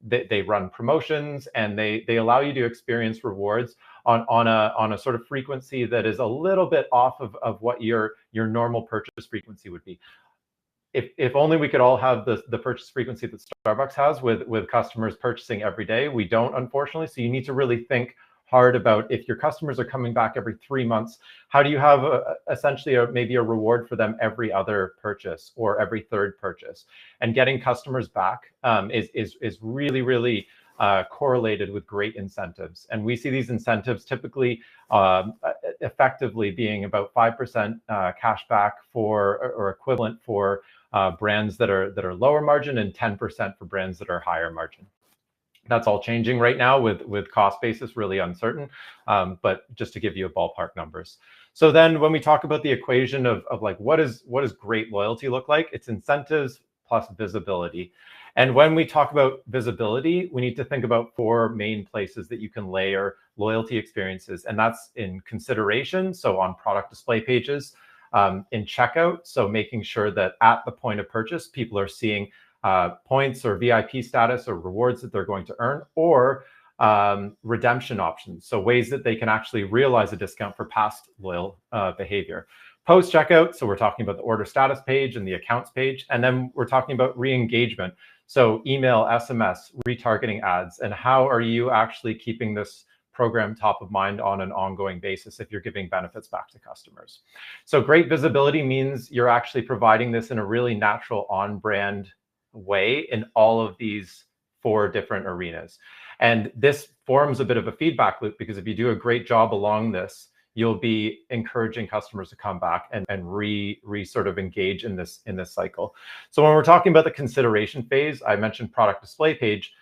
They run promotions, and they allow you to experience rewards on a sort of frequency that is a little bit off of what your normal purchase frequency would be. If only we could all have the purchase frequency that Starbucks has with customers purchasing every day. We don't, unfortunately. So you need to really think hard about, if your customers are coming back every 3 months, how do you have essentially maybe a reward for them every other purchase or every third purchase? And getting customers back is really correlated with great incentives. And we see these incentives typically effectively being about 5% cash back or equivalent for brands that are lower margin, and 10% for brands that are higher margin. That's all changing right now with cost basis really uncertain, but just to give you a ballpark numbers. So then when we talk about the equation of like what does great loyalty look like, it's incentives plus visibility. And when we talk about visibility, we need to think about 4 main places that you can layer loyalty experiences, and that's in consideration, so on product display pages, in checkout, so making sure that at the point of purchase, people are seeing points or VIP status or rewards that they're going to earn, or redemption options, so ways that they can actually realize a discount for past loyal behavior. Post checkout, so we're talking about the order status page and the accounts page, and then we're talking about re-engagement, so email, SMS, retargeting ads, and how are you actually keeping this program top of mind on an ongoing basis if you're giving benefits back to customers. So great visibility means you're actually providing this in a really natural on-brand way in all of these 4 different arenas. And this forms a bit of a feedback loop, because if you do a great job along this, you'll be encouraging customers to come back and sort of engage in this cycle. So when we're talking about the consideration phase, I mentioned product display page,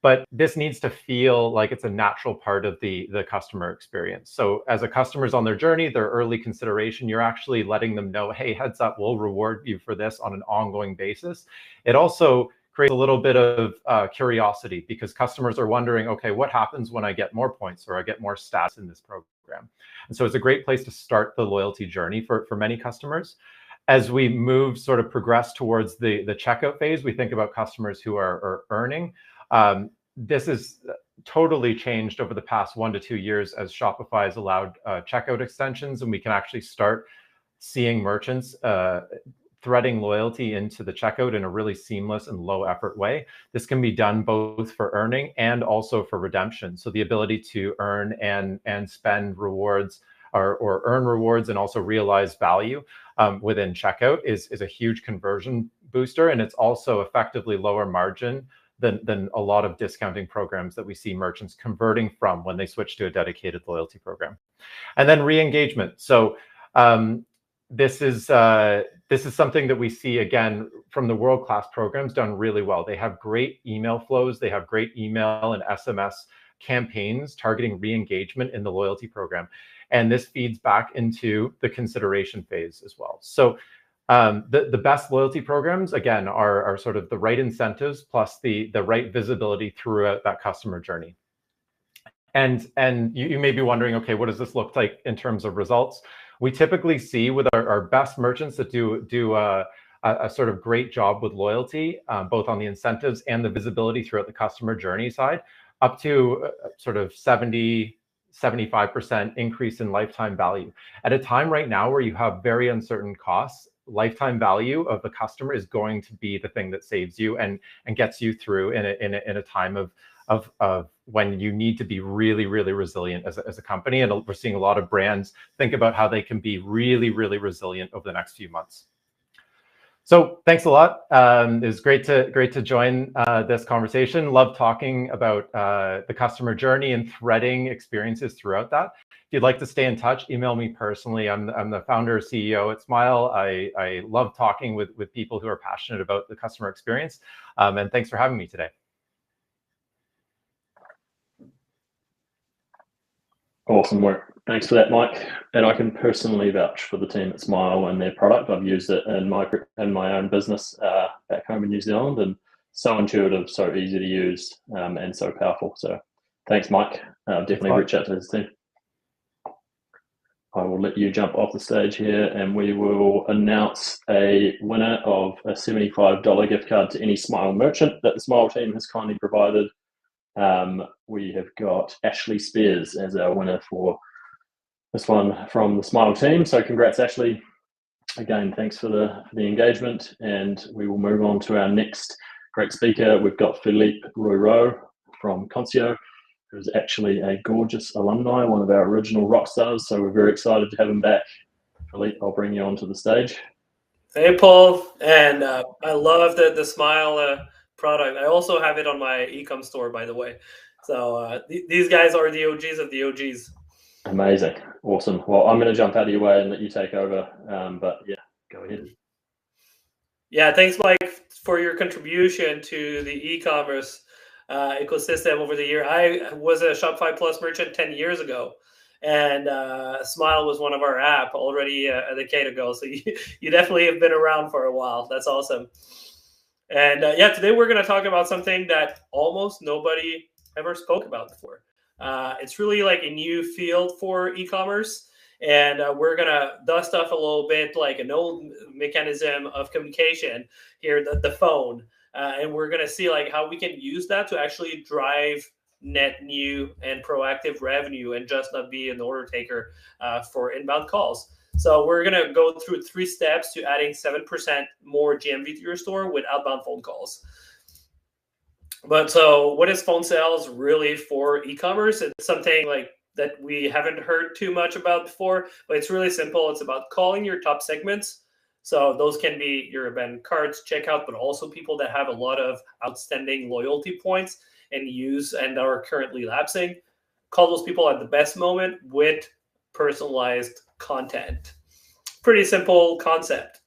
but this needs to feel like it's a natural part of the customer experience. So as a customer's on their journey, their early consideration, you're actually letting them know, hey, heads up, we'll reward you for this on an ongoing basis. It also creates a little bit of curiosity, because customers are wondering, okay, what happens when I get more points or I get more status in this program? And so it's a great place to start the loyalty journey for many customers. As we progress towards the checkout phase, we think about customers who are earning. This is totally changed over the past 1 to 2 years as Shopify has allowed checkout extensions, and we can actually start seeing merchants threading loyalty into the checkout in a really seamless and low effort way. This can be done both for earning and also for redemption. So the ability to earn and spend rewards or earn rewards and also realize value within checkout is a huge conversion booster, and it's also effectively lower margin than a lot of discounting programs that we see merchants converting from when they switch to a dedicated loyalty program. And then re-engagement. So this is something that we see again from the world-class programs done really well. They have great email flows. They have great email and SMS campaigns targeting re-engagement in the loyalty program. And this feeds back into the consideration phase as well. So the best loyalty programs, again, are sort of the right incentives plus the right visibility throughout that customer journey. And you may be wondering, okay, what does this look like in terms of results? We typically see with our best merchants that do a sort of great job with loyalty, both on the incentives and the visibility throughout the customer journey side, up to sort of 75% increase in lifetime value. At a time right now where you have very uncertain costs, lifetime value of the customer is going to be the thing that saves you and gets you through in a time of when you need to be really, really resilient as a company. And we're seeing a lot of brands think about how they can be really, really resilient over the next few months. So thanks a lot. It was great to join this conversation. Love talking about the customer journey and threading experiences throughout that. If you'd like to stay in touch, email me personally. I'm the founder and CEO at Smile. I love talking with people who are passionate about the customer experience. And thanks for having me today. Awesome work. Thanks for that, Mike. And I can personally vouch for the team at Smile and their product. I've used it in my own business back home in New Zealand, and so intuitive, so easy to use, and so powerful. So thanks, Mike. Definitely reach out to his team. I will let you jump off the stage here, and we will announce a winner of a $75 gift card to any Smile merchant that the Smile team has kindly provided. We have got Ashley Spears as our winner for this one from the Smile team. So congrats, Ashley. Again, thanks for the engagement, and we will move on to our next great speaker. We've got Philippe Royreau from Concio, who's actually a gorgeous alumni, one of our original rock stars. So we're very excited to have him back. Philippe, I'll bring you onto the stage. Hey, Paul, and I love the Smile product. I also have it on my e-com store, by the way. So these guys are the OGs of the OGs. Amazing. Awesome. Well, I'm going to jump out of your way and let you take over. But yeah, go ahead. Yeah, thanks, Mike, for your contribution to the e-commerce ecosystem over the year. I was a Shopify Plus merchant 10 years ago, and Smile was one of our app already a decade ago. So you definitely have been around for a while. That's awesome. And yeah, today we're going to talk about something that almost nobody ever spoke about before. It's really like a new field for e-commerce, and we're going to dust off a little bit like an old mechanism of communication here, the phone. And we're going to see like how we can use that to actually drive net new and proactive revenue and just not be an order taker for inbound calls. So we're going to go through 3 steps to adding 7% more GMV to your store with outbound phone calls. But so what is phone sales really for e-commerce? It's something like that we haven't heard too much about before, but it's really simple. It's about calling your top segments. So those can be your event cards, checkout, but also people that have a lot of outstanding loyalty points and are currently lapsing. Call those people at the best moment with personalized content. Pretty simple concept.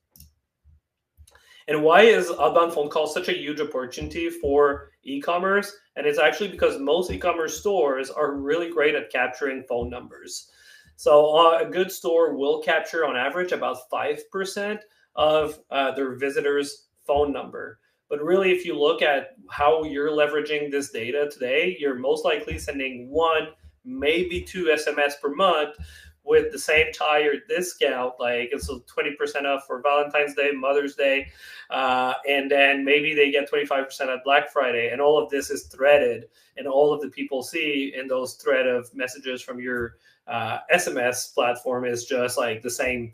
And why is outbound phone calls such a huge opportunity for e-commerce? And it's actually because most e-commerce stores are really great at capturing phone numbers. So a good store will capture on average about 5% of their visitors' phone number. But really, if you look at how you're leveraging this data today, you're most likely sending 1, maybe 2 SMS per month with the same tire discount, like it's 20% off for Valentine's Day, Mother's Day, and then maybe they get 25% at Black Friday. And all of this is threaded, and all of the people see in those thread of messages from your SMS platform is just like the same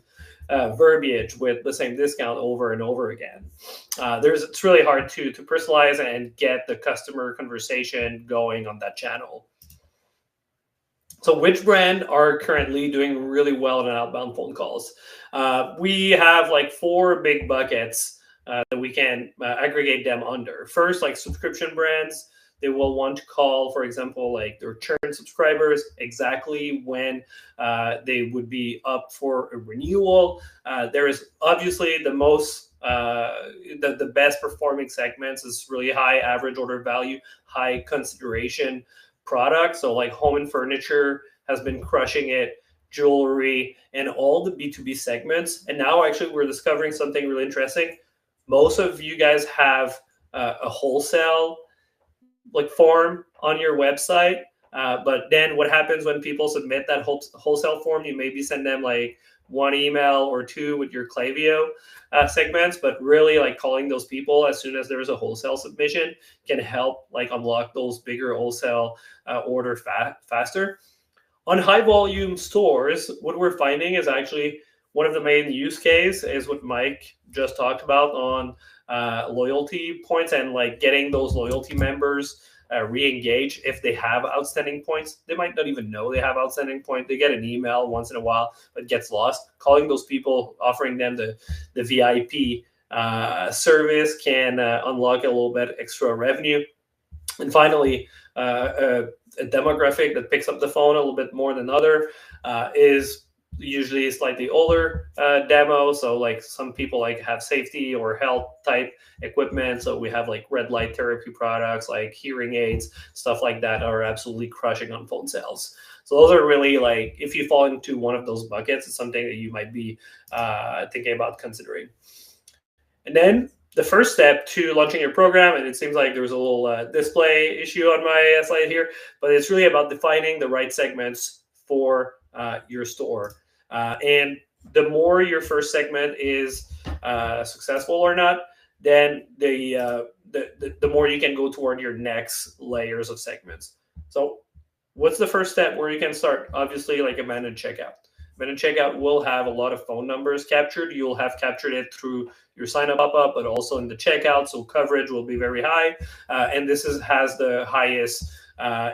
verbiage with the same discount over and over again. It's really hard to personalize and get the customer conversation going on that channel. So which brand are currently doing really well in outbound phone calls? We have like 4 big buckets that we can aggregate them under. First, like subscription brands, they will want to call, for example, like their churn subscribers exactly when they would be up for a renewal. There is obviously the most the best performing segments is really high average order value, high consideration products. So like home and furniture has been crushing it, jewelry, and all the B2B segments. And now actually we're discovering something really interesting. Most of you guys have a wholesale like form on your website. But then what happens when people submit that wholesale form? You maybe send them like one email or two with your Klaviyo segments, but really like calling those people as soon as there's a wholesale submission can help like unlock those bigger wholesale order faster. On high volume stores, what we're finding is actually one of the main use case is what Mike just talked about on loyalty points and like getting those loyalty members re-engage if they have outstanding points. They might not even know they have outstanding points. They get an email once in a while, but gets lost. Calling those people, offering them the VIP service can unlock a little bit extra revenue. And finally, a demographic that picks up the phone a little bit more than other is usually slightly older demo. So like some people like have safety or health type equipment. So we have like red light therapy products like hearing aids, stuff like that are absolutely crushing on phone sales. So those are really like, if you fall into one of those buckets, it's something that you might be thinking about considering. And then the first step to launching your program, and it seems like there's a little display issue on my slide here, but it's really about defining the right segments for your store. And the more your first segment is successful or not, then the more you can go toward your next layers of segments. So what's the first step where you can start? Obviously, like a managed checkout. Managed checkout will have a lot of phone numbers captured. You'll have captured it through your sign up pop-up, but also in the checkout. So coverage will be very high. And this has the highest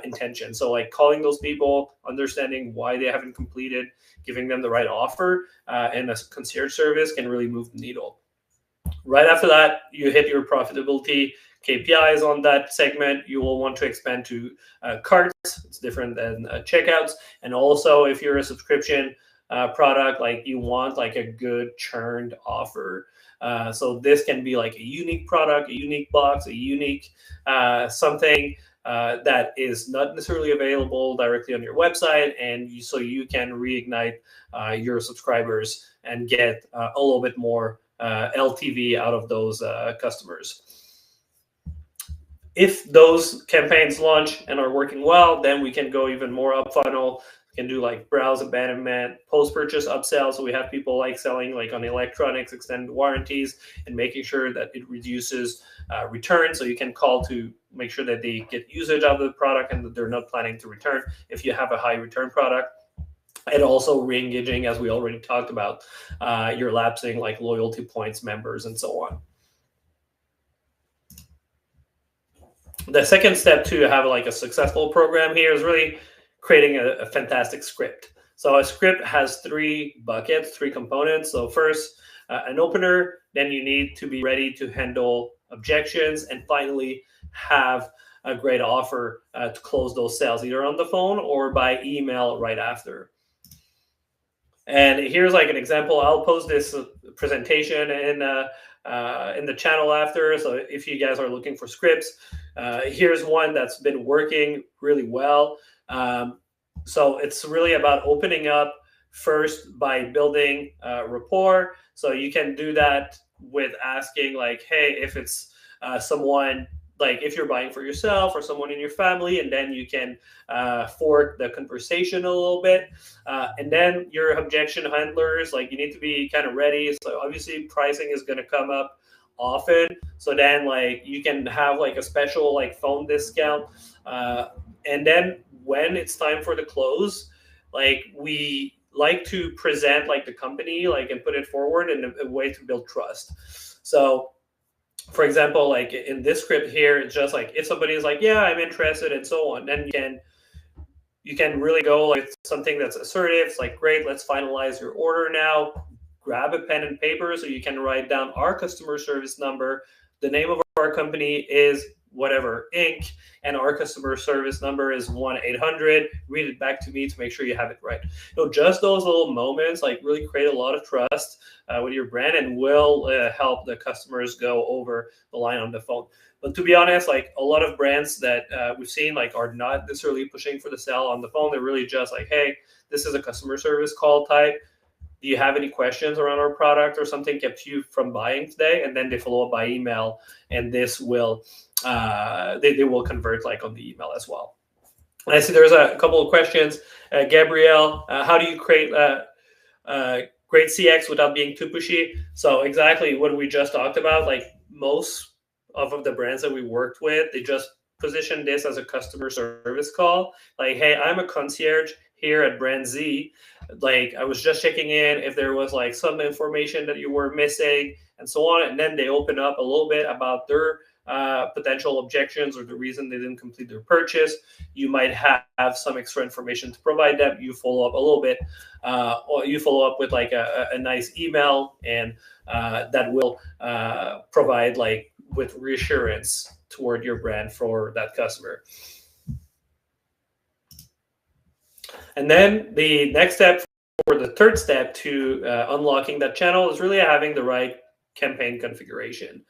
intention. So like calling those people, understanding why they haven't completed, giving them the right offer, and a concierge service can really move the needle. Right after that, you hit your profitability KPIs on that segment. You will want to expand to carts. It's different than checkouts. And also, if you're a subscription product, like you want like a good churned offer. So this can be like a unique product, a unique box, a unique something that is not necessarily available directly on your website, and so you can reignite your subscribers and get a little bit more LTV out of those customers. If those campaigns launch and are working well, then we can go even more up funnel. We can do like browse abandonment, post-purchase upsell. So we have people like selling like on electronics, extended warranties, and making sure that it reduces return. So you can call to make sure that they get usage out of the product and that they're not planning to return if you have a high return product. And also re-engaging, as we already talked about, your lapsing like loyalty points members and so on. The second step to have like a successful program here is really creating a fantastic script. So a script has three buckets, three components. So first, an opener, then you need to be ready to handle objections, and finally have a great offer to close those sales, either on the phone or by email right after. And here's like an example. I'll post this presentation in the channel after. So if you guys are looking for scripts, here's one that's been working really well. So it's really about opening up first by building rapport. So you can do that with asking like, hey, if it's someone, like if you're buying for yourself or someone in your family, and then you can fork the conversation a little bit. And then your objection handlers, like you need to be kind of ready. So obviously pricing is going to come up often. So then like you can have like a special like phone discount. And then when it's time for the close, like we like to present like the company, like and put it forward in a way to build trust. So for example, like in this script here, it's just like if somebody is like, yeah, I'm interested and so on, then you can really go like something that's assertive. It's like, great, let's finalize your order now. Grab a pen and paper so you can write down our customer service number. The name of our company is whatever Inc. and our customer service number is 1-800. Read it back to me to make sure you have it right. Just those little moments like really create a lot of trust with your brand and will help the customers go over the line on the phone. But to be honest, like a lot of brands that we've seen like are not necessarily pushing for the sale on the phone. They're really just like, hey, this is a customer service call type. Do you have any questions around our product or something kept you from buying today? And then they follow up by email, and this will they will convert like on the email as well. I see there's a couple of questions. Gabrielle, how do you create great CX without being too pushy? So exactly what we just talked about, like most of the brands that we worked with, they just position this as a customer service call. Like, hey, I'm a concierge here at brand Z. Like, I was just checking in if there was like some information that you were missing and so on. And then they open up a little bit about their potential objections or the reason they didn't complete their purchase. You might have some extra information to provide them. You follow up a little bit, or you follow up with like a nice email, and that will provide like with reassurance toward your brand for that customer. And then the next step, or the third step to unlocking that channel, is really having the right campaign configuration.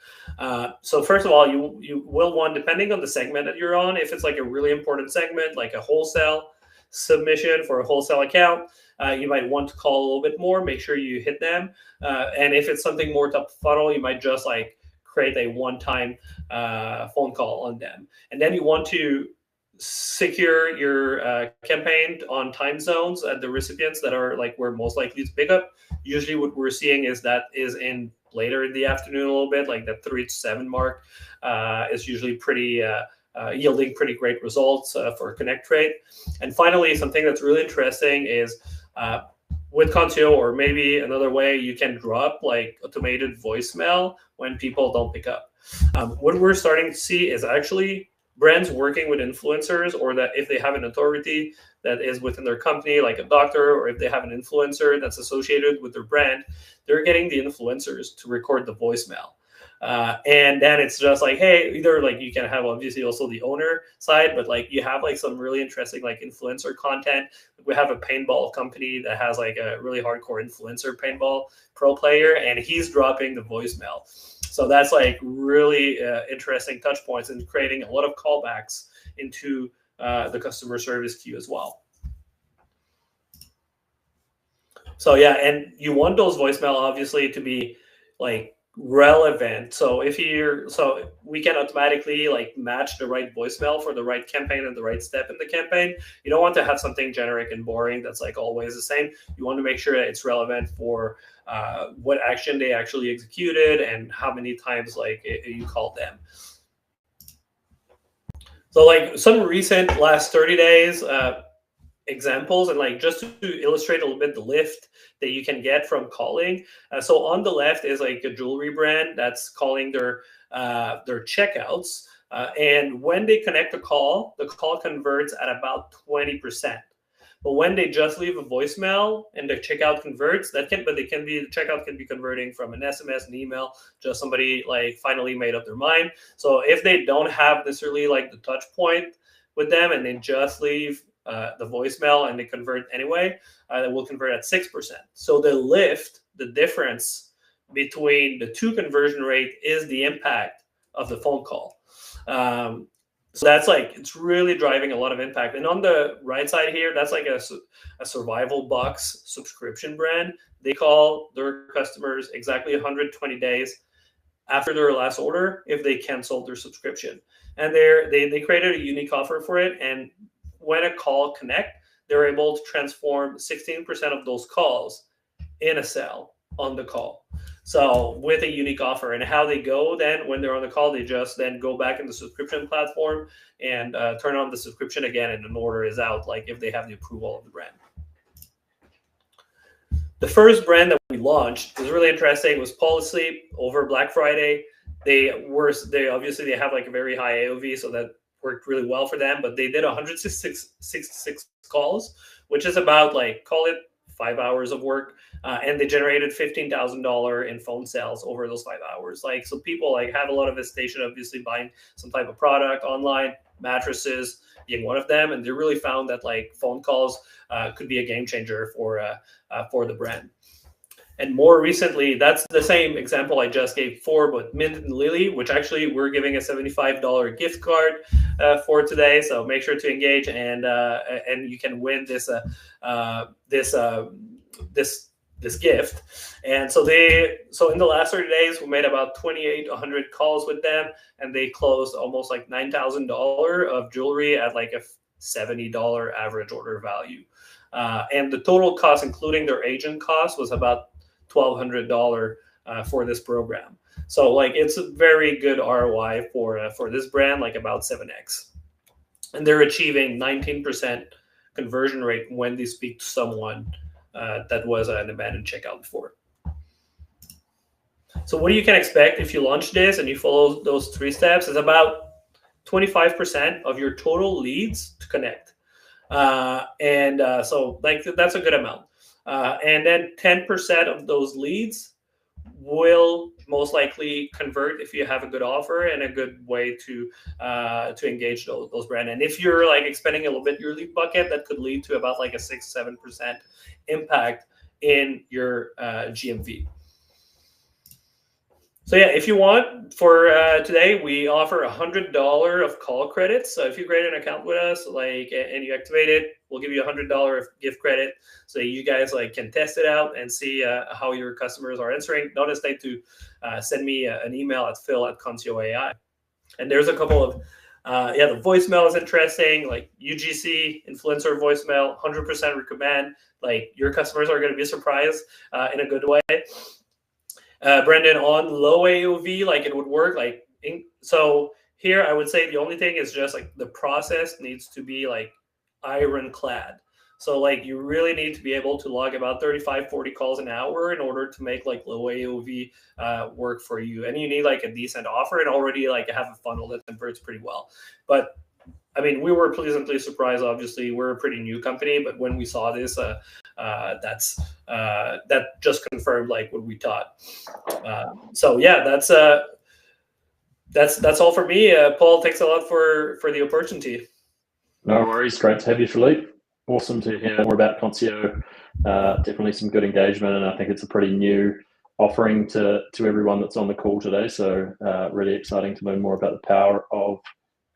So first of all, you will want, depending on the segment that you're on, if it's like a really important segment, like a wholesale submission for a wholesale account, you might want to call a little bit more, make sure you hit them. And if it's something more top of funnel, you might just like create a one-time phone call on them. And then you want to secure your campaign on time zones at the recipients that are like we're most likely to pick up. Usually what we're seeing is that is in later in the afternoon a little bit, like the 3 to 7 mark is usually pretty yielding pretty great results for connect rate. And finally, something that's really interesting is with Concierge, or maybe another way, you can drop like automated voicemail when people don't pick up. What we're starting to see is actually brands working with influencers, or that if they have an authority that is within their company, like a doctor, or if they have an influencer that's associated with their brand, they're getting the influencers to record the voicemail. And then it's just like, hey, either like you can have obviously also the owner side, but like you have like some really interesting like influencer content. We have a paintball company that has like a really hardcore influencer paintball pro player, and he's dropping the voicemail. So that's like really interesting touch points and creating a lot of callbacks into the customer service queue as well. So yeah, and you want those voicemail obviously to be like relevant. So so we can automatically like match the right voicemail for the right campaign and the right step in the campaign. You don't want to have something generic and boring that's like always the same. You want to make sure that it's relevant for what action they actually executed and how many times like you called them. So like some recent last 30 days examples, and like just to illustrate a little bit the lift that you can get from calling. So on the left is like a jewelry brand that's calling their checkouts, and when they connect the call converts at about 20%. But when they just leave a voicemail and the checkout converts, the checkout can be converting from an SMS, an email, just somebody like finally made up their mind. So if they don't have necessarily like the touch point with them and they just leave the voicemail and they convert anyway, it will convert at 6%. So the lift, the difference between the two conversion rate is the impact of the phone call. So that's like, it's really driving a lot of impact. And on the right side here, that's like a survival box subscription brand. They call their customers exactly 120 days after their last order if they canceled their subscription. And they created a unique offer for it. And when a call connect, they're able to transform 16% of those calls in a sale on the call. So with a unique offer, and how they go then when they're on the call, they just then go back in the subscription platform and turn on the subscription again, and an order is out, like if they have the approval of the brand. The first brand that we launched was really interesting. It was Polysleep over Black Friday. They obviously have like a very high AOV, so that worked really well for them. But they did 166 calls, which is about like, call it 5 hours of work, and they generated $15,000 in phone sales over those 5 hours. Like, so people like have a lot of hesitation, obviously buying some type of product online, mattresses being one of them, and they really found that like phone calls could be a game changer for the brand. And more recently, that's the same example I just gave before, but Mint and Lily, which actually we're giving a $75 gift card for today. So make sure to engage, and you can win this gift. And so in the last 30 days, we made about 2,800 calls with them, and they closed almost like $9,000 of jewelry at like $70 average order value. And the total cost, including their agent cost, was about $1,200 for this program. So like it's a very good ROI for this brand, like about 7x. And they're achieving 19% conversion rate when they speak to someone that was an abandoned checkout before. So what you can expect if you launch this and you follow those 3 steps is about 25% of your total leads to connect. So like that's a good amount. And then 10% of those leads will most likely convert if you have a good offer and a good way to engage those brands. And if you're like expanding a little bit your lead bucket, that could lead to about like a 6-7% impact in your GMV. So yeah, if you want, for today, we offer $100 of call credits. So if you create an account with us, like, and you activate it, we'll give you $100 of gift credit. So you guys like can test it out and see how your customers are answering. Don't hesitate to send me an email at phil@Conceo.ai. And there's a couple of, the voicemail is interesting, like UGC, influencer voicemail, 100% recommend. Like your customers are going to be surprised in a good way. Brendan, on low AOV, like it would work. So here I would say the only thing is just like the process needs to be like ironclad. So like you really need to be able to log about 35-40 calls an hour in order to make like low AOV work for you. And you need like a decent offer and already like have a funnel that converts pretty well. But I mean, we were pleasantly surprised. Obviously, we're a pretty new company, but when we saw this, that just confirmed like what we thought. So yeah, that's all for me. Paul, thanks a lot for the opportunity. No worries. Great to have you, Philippe. Awesome to hear more about Conceo. Definitely some good engagement, and I think it's a pretty new offering to everyone that's on the call today. So really exciting to learn more about the power of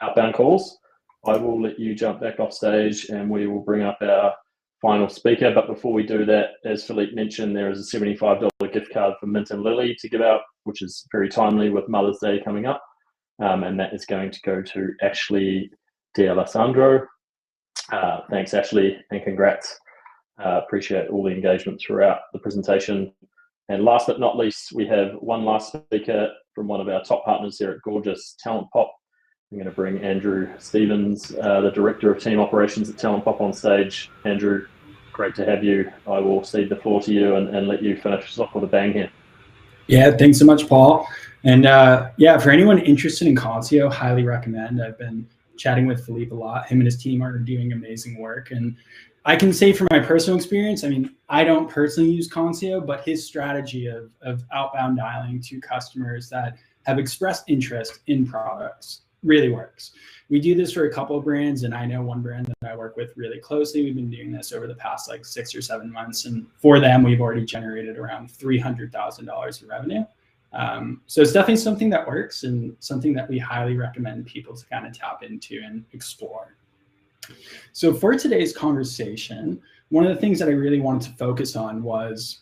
outbound calls. I will let you jump back off stage and we will bring up our final speaker. But before we do that, as Philippe mentioned, there is a $75 gift card for Mint and Lily to give out, which is very timely with Mother's Day coming up. And that is going to go to Ashley D'Alessandro. Thanks, Ashley, and congrats. Appreciate all the engagement throughout the presentation. And last but not least, we have one last speaker from one of our top partners here at Gorgeous, Talent Pop. I'm going to bring Andrew Stevens, the Director of Team Operations at Talent Pop, on stage. Andrew, great to have you. I will cede the floor to you and let you finish us off with a bang here. Yeah, thanks so much, Paul. And for anyone interested in Conceo, highly recommend. I've been chatting with Philippe a lot. Him and his team are doing amazing work. And I can say from my personal experience, I mean, I don't personally use Conceo, but his strategy of outbound dialing to customers that have expressed interest in products really works. We do this for a couple of brands, and I know one brand that I work with really closely. We've been doing this over the past like 6 or 7 months, and for them, we've already generated around $300,000 in revenue. So it's definitely something that works and something that we highly recommend people to kind of tap into and explore. So for today's conversation, one of the things that I really wanted to focus on was,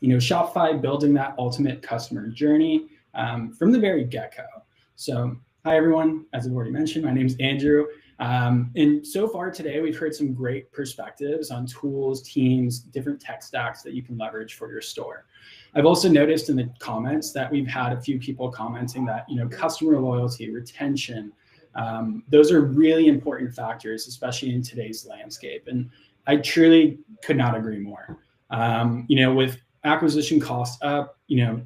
Shopify building that ultimate customer journey from the very get-go. So hi, everyone. As I've already mentioned, my name is Andrew. And so far today, we've heard some great perspectives on tools, teams, different tech stacks that you can leverage for your store. I've also noticed in the comments that we've had a few people commenting that, customer loyalty, retention, those are really important factors, especially in today's landscape. And I truly could not agree more. With acquisition costs up,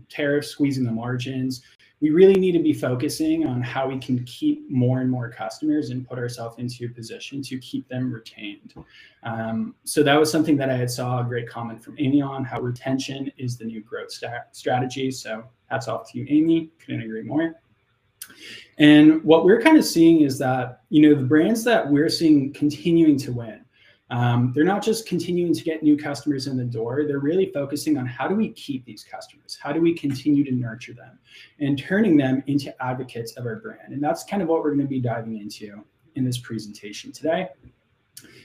tariffs squeezing the margins, we really need to be focusing on how we can keep more and more customers and put ourselves into a position to keep them retained. So that was something that I saw a great comment from Amy on, how retention is the new growth strategy. So hats off to you, Amy. Couldn't agree more. And what we're kind of seeing is that, the brands that we're seeing continuing to win, they're not just continuing to get new customers in the door. They're really focusing on how do we keep these customers? How do we continue to nurture them and turning them into advocates of our brand? And that's kind of what we're going to be diving into in this presentation today.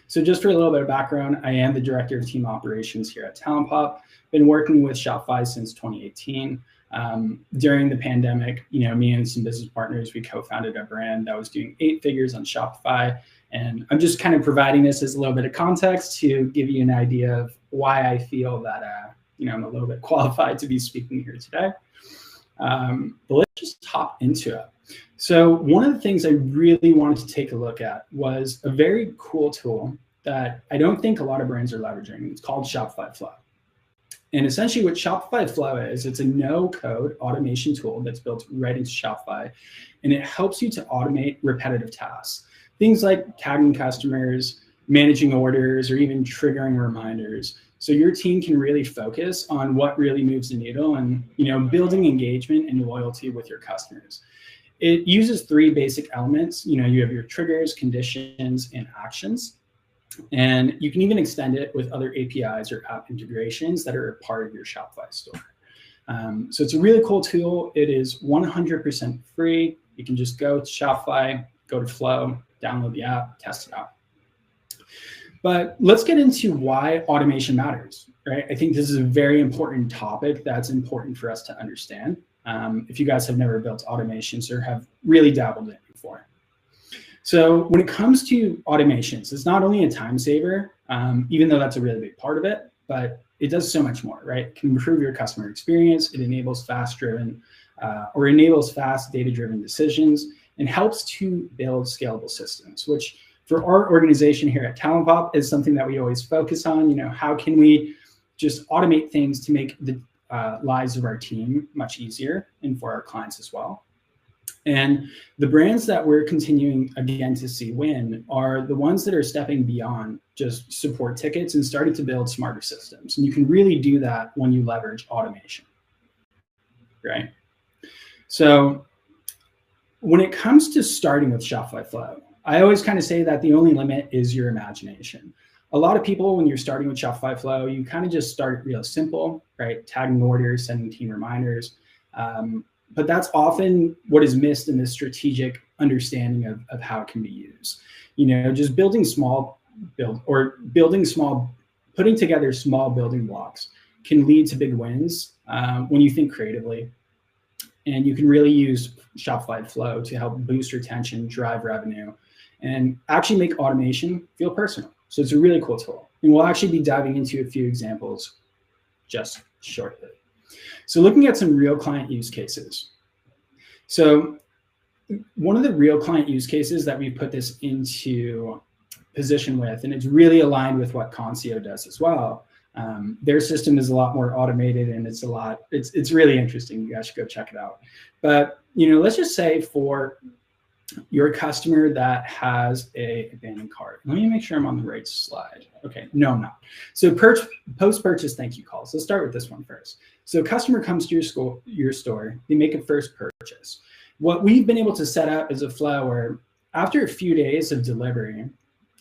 So just for a little bit of background, I am the Director of Team Operations here at Talent Pop. Been working with Shopify since 2018. During the pandemic, me and some business partners, we co-founded a brand that was doing 8 figures on Shopify. And I'm just kind of providing this as a little bit of context to give you an idea of why I feel that, I'm a little bit qualified to be speaking here today. But let's just hop into it. So one of the things I really wanted to take a look at was a very cool tool that I don't think a lot of brands are leveraging. It's called Shopify Flow. And essentially what Shopify Flow is, it's a no-code automation tool that's built right into Shopify, and it helps you to automate repetitive tasks. Things like tagging customers, managing orders, or even triggering reminders. So your team can really focus on what really moves the needle and, building engagement and loyalty with your customers. It uses 3 basic elements. You have your triggers, conditions, and actions. And you can even extend it with other APIs or app integrations that are a part of your Shopify store. So it's a really cool tool. It is 100% free. You can just go to Shopify, go to Flow, download the app, test it out. But let's get into why automation matters, right? I think this is a very important topic that's important for us to understand. If you guys have never built automations or have really dabbled in it before. So when it comes to automations, it's not only a time saver, even though that's a really big part of it, but it does so much more, right? It can improve your customer experience. It enables fast data-driven decisions and helps to build scalable systems, which for our organization here at Talent Pop is something that we always focus on. How can we just automate things to make the lives of our team much easier and for our clients as well. And the brands that we're continuing again to see win are the ones that are stepping beyond just support tickets and starting to build smarter systems. And you can really do that when you leverage automation, right? So when it comes to starting with Shopify Flow, I always kind of say that the only limit is your imagination. A lot of people, when you're starting with Shopify Flow, you kind of just start real simple, right? Tagging orders, sending team reminders. But that's often what is missed in the strategic understanding of how it can be used. Just putting together small building blocks can lead to big wins when you think creatively. And you can really use Shopify Flow to help boost retention, drive revenue, and actually make automation feel personal. So it's a really cool tool. And we'll actually be diving into a few examples just shortly. So looking at some real client use cases. So one of the real client use cases that we put this into position with, and it's really aligned with what Consio does as well. Their system is a lot more automated, and it's really interesting. You guys should go check it out. But let's just say for your customer that has a abandoned cart. Let me make sure I'm on the right slide. Okay, no, I'm not. So post-purchase thank you calls. Let's start with this one first. So a customer comes to your store, they make a first purchase. What we've been able to set up is a flow where after a few days of delivery,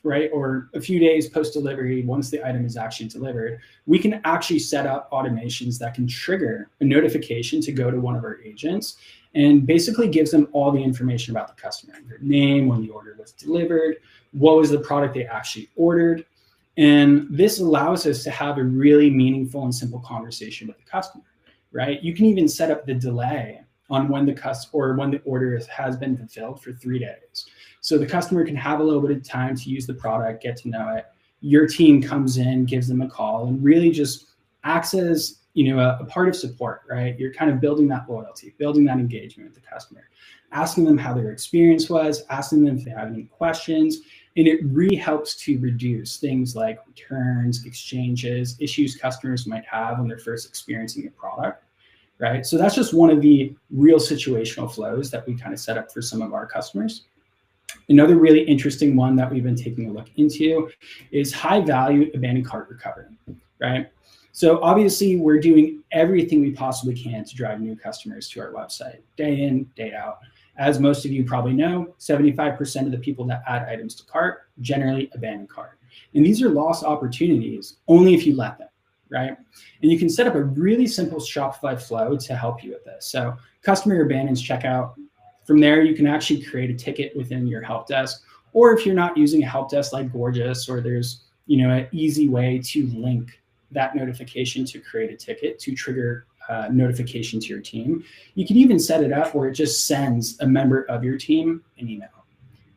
right, or a few days post-delivery, once the item is actually delivered, we can actually set up automations that can trigger a notification to go to one of our agents and basically gives them all the information about the customer, their name, when the order was delivered, what was the product they actually ordered. And this allows us to have a really meaningful and simple conversation with the customer, right? You can even set up the delay on when the order has been fulfilled for 3 days. So the customer can have a little bit of time to use the product, get to know it. Your team comes in, gives them a call, and really just acts as a part of support, right? You're kind of building that loyalty, building that engagement with the customer, asking them how their experience was, asking them if they have any questions. And it really helps to reduce things like returns, exchanges, issues customers might have when they're first experiencing a product, right? So that's just one of the real situational flows that we kind of set up for some of our customers. Another really interesting one that we've been taking a look into is high value abandoned cart recovery, right? So obviously we're doing everything we possibly can to drive new customers to our website, day in, day out. As most of you probably know, 75% of the people that add items to cart generally abandon cart. And these are lost opportunities only if you let them, right? And you can set up a really simple Shopify flow to help you with this. So customer abandons checkout. From there, you can actually create a ticket within your help desk. Or if you're not using a help desk like Gorgeous, or there's an easy way to link that notification to create a ticket to trigger notification to your team. You can even set it up where it just sends a member of your team an email,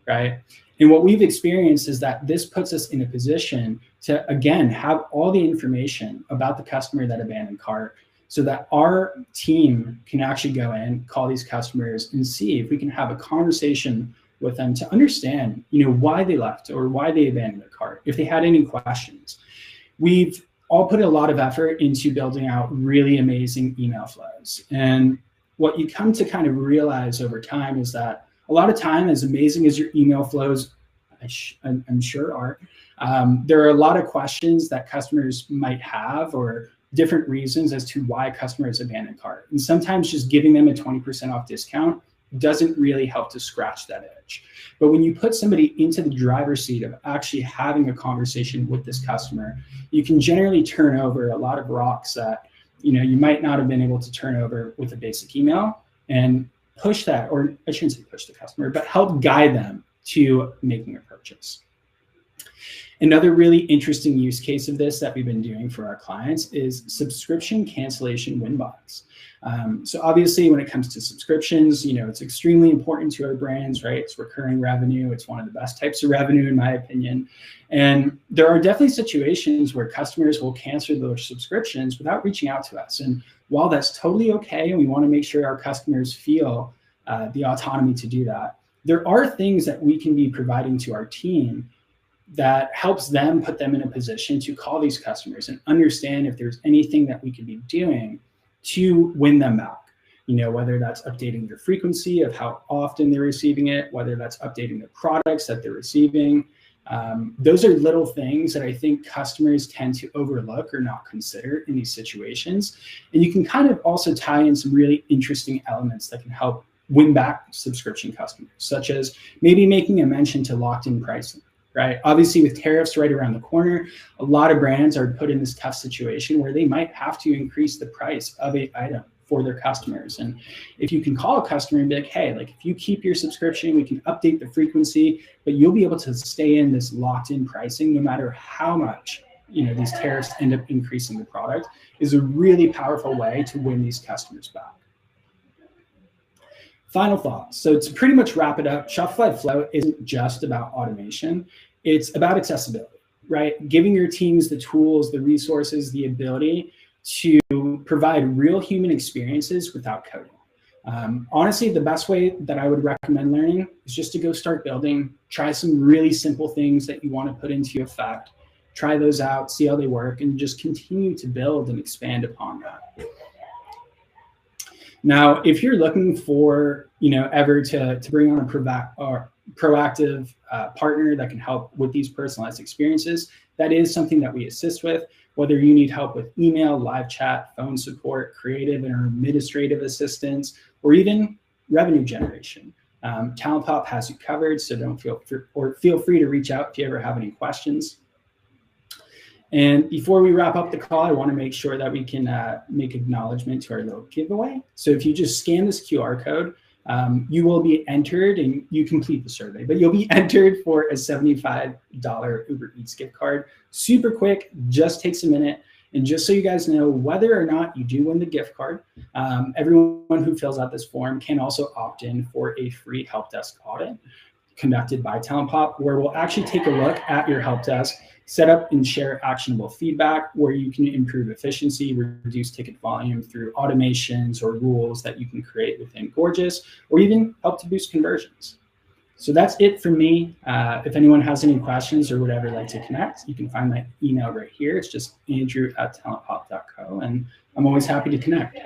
right? And what we've experienced is that this puts us in a position to, again, have all the information about the customer that abandoned cart, so that our team can actually go in, call these customers, and see if we can have a conversation with them to understand, why they left or why they abandoned their cart, if they had any questions. We've all put a lot of effort into building out really amazing email flows. And what you come to kind of realize over time is that a lot of time, as amazing as your email flows, I'm sure are, there are a lot of questions that customers might have, or different reasons as to why customers abandon cart. And sometimes just giving them a 20% off discount doesn't really help to scratch that itch. But when you put somebody into the driver's seat of actually having a conversation with this customer, you can generally turn over a lot of rocks that you might not have been able to turn over with a basic email, and push that, or I shouldn't say push the customer, but help guide them to making a purchase. Another really interesting use case of this that we've been doing for our clients is subscription cancellation win box. So obviously, when it comes to subscriptions, it's extremely important to our brands, right? It's recurring revenue. It's one of the best types of revenue, in my opinion. And there are definitely situations where customers will cancel those subscriptions without reaching out to us. And while that's totally okay, and we want to make sure our customers feel the autonomy to do that, there are things that we can be providing to our team that helps them, put them in a position to call these customers and understand if there's anything that we could be doing to win them back. Whether that's updating their frequency of how often they're receiving it, whether that's updating the products that they're receiving. Those are little things that I think customers tend to overlook or not consider in these situations. And you can kind of also tie in some really interesting elements that can help win back subscription customers, such as maybe making a mention to locked-in pricing. Right? Obviously, with tariffs right around the corner, a lot of brands are put in this tough situation where they might have to increase the price of an item for their customers. And if you can call a customer and be like, hey, if you keep your subscription, we can update the frequency, but you'll be able to stay in this locked-in pricing no matter how much these tariffs end up increasing the product, is a really powerful way to win these customers back. Final thoughts. So to pretty much wrap it up, Shopify Flow isn't just about automation. It's about accessibility, right? Giving your teams the tools, the resources, the ability to provide real human experiences without coding. Honestly, the best way that I would recommend learning is just to go start building, try some really simple things that you want to put into effect, try those out, see how they work, and just continue to build and expand upon that. Now, if you're looking for, ever to bring on a proactive partner that can help with these personalized experiences, that is something that we assist with. Whether you need help with email, live chat, phone support, creative and administrative assistance, or even revenue generation, Talent Pop has you covered. So feel free to reach out if you ever have any questions. And before we wrap up the call, I want to make sure that we can make acknowledgement to our little giveaway. So if you just scan this QR code, you will be entered, and you complete the survey, but you'll be entered for a $75 Uber Eats gift card. Super quick, just takes a minute. And just so you guys know, whether or not you do win the gift card, everyone who fills out this form can also opt in for a free help desk audit conducted by Talent Pop, where we'll actually take a look at your help desk, set up and share actionable feedback where you can improve efficiency, reduce ticket volume through automations or rules that you can create within Gorgeous, or even help to boost conversions. So that's it for me. If anyone has any questions or would ever like to connect, you can find my email right here. It's just andrew@talentpop.co, and I'm always happy to connect.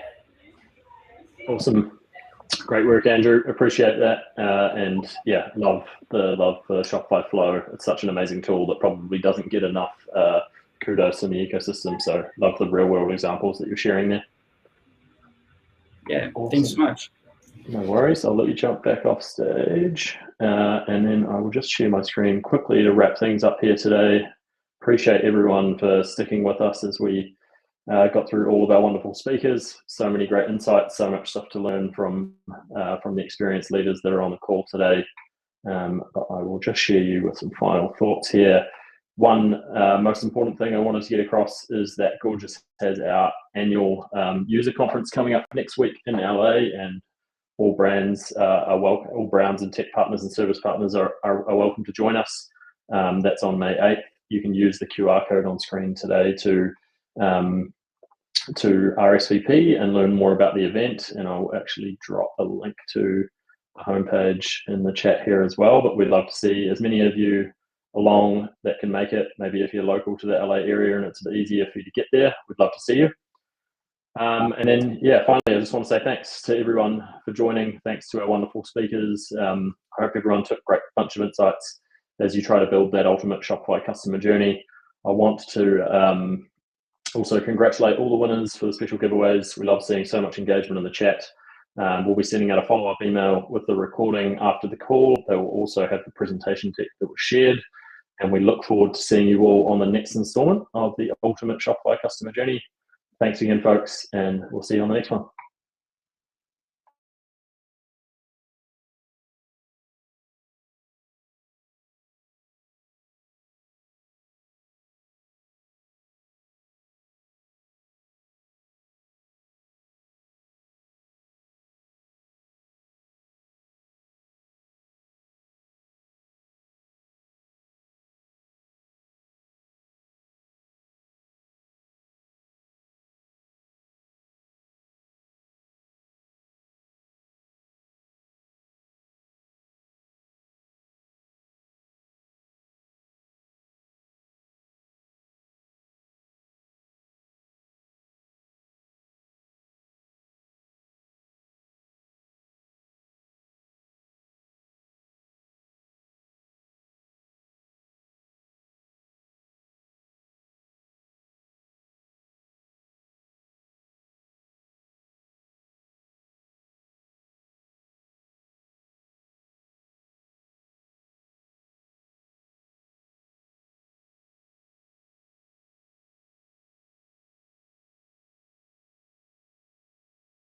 Awesome. Great work, Andrew. Appreciate that. And yeah, love for Shopify Flow. It's such an amazing tool that probably doesn't get enough kudos in the ecosystem. So love the real world examples that you're sharing there. Yeah, awesome. Thanks so much. No worries. I'll let you jump back off stage. And then I will just share my screen quickly to wrap things up here today. Appreciate everyone for sticking with us as we got through all of our wonderful speakers. So many great insights, so much stuff to learn from the experienced leaders that are on the call today. But I will just share you with some final thoughts here. One most important thing I wanted to get across is that Gorgeous has our annual user conference coming up next week in LA, and all brands are welcome. All brands and tech partners and service partners are welcome to join us. That's on May 8th. You can use the QR code on screen today to RSVP and learn more about the event. And I'll actually drop a link to the homepage in the chat here as well. But we'd love to see as many of you along that can make it. Maybe if you're local to the LA area and it's a bit easier for you to get there, we'd love to see you. And then, yeah, finally, I just want to say thanks to everyone for joining. Thanks to our wonderful speakers. I hope everyone took a great bunch of insights as you try to build that ultimate Shopify customer journey. I want to also congratulate all the winners for the special giveaways. We love seeing so much engagement in the chat. We'll be sending out a follow-up email with the recording after the call. They will also have the presentation deck that was shared. And we look forward to seeing you all on the next installment of the Ultimate Shopify Customer Journey. Thanks again, folks, and we'll see you on the next one.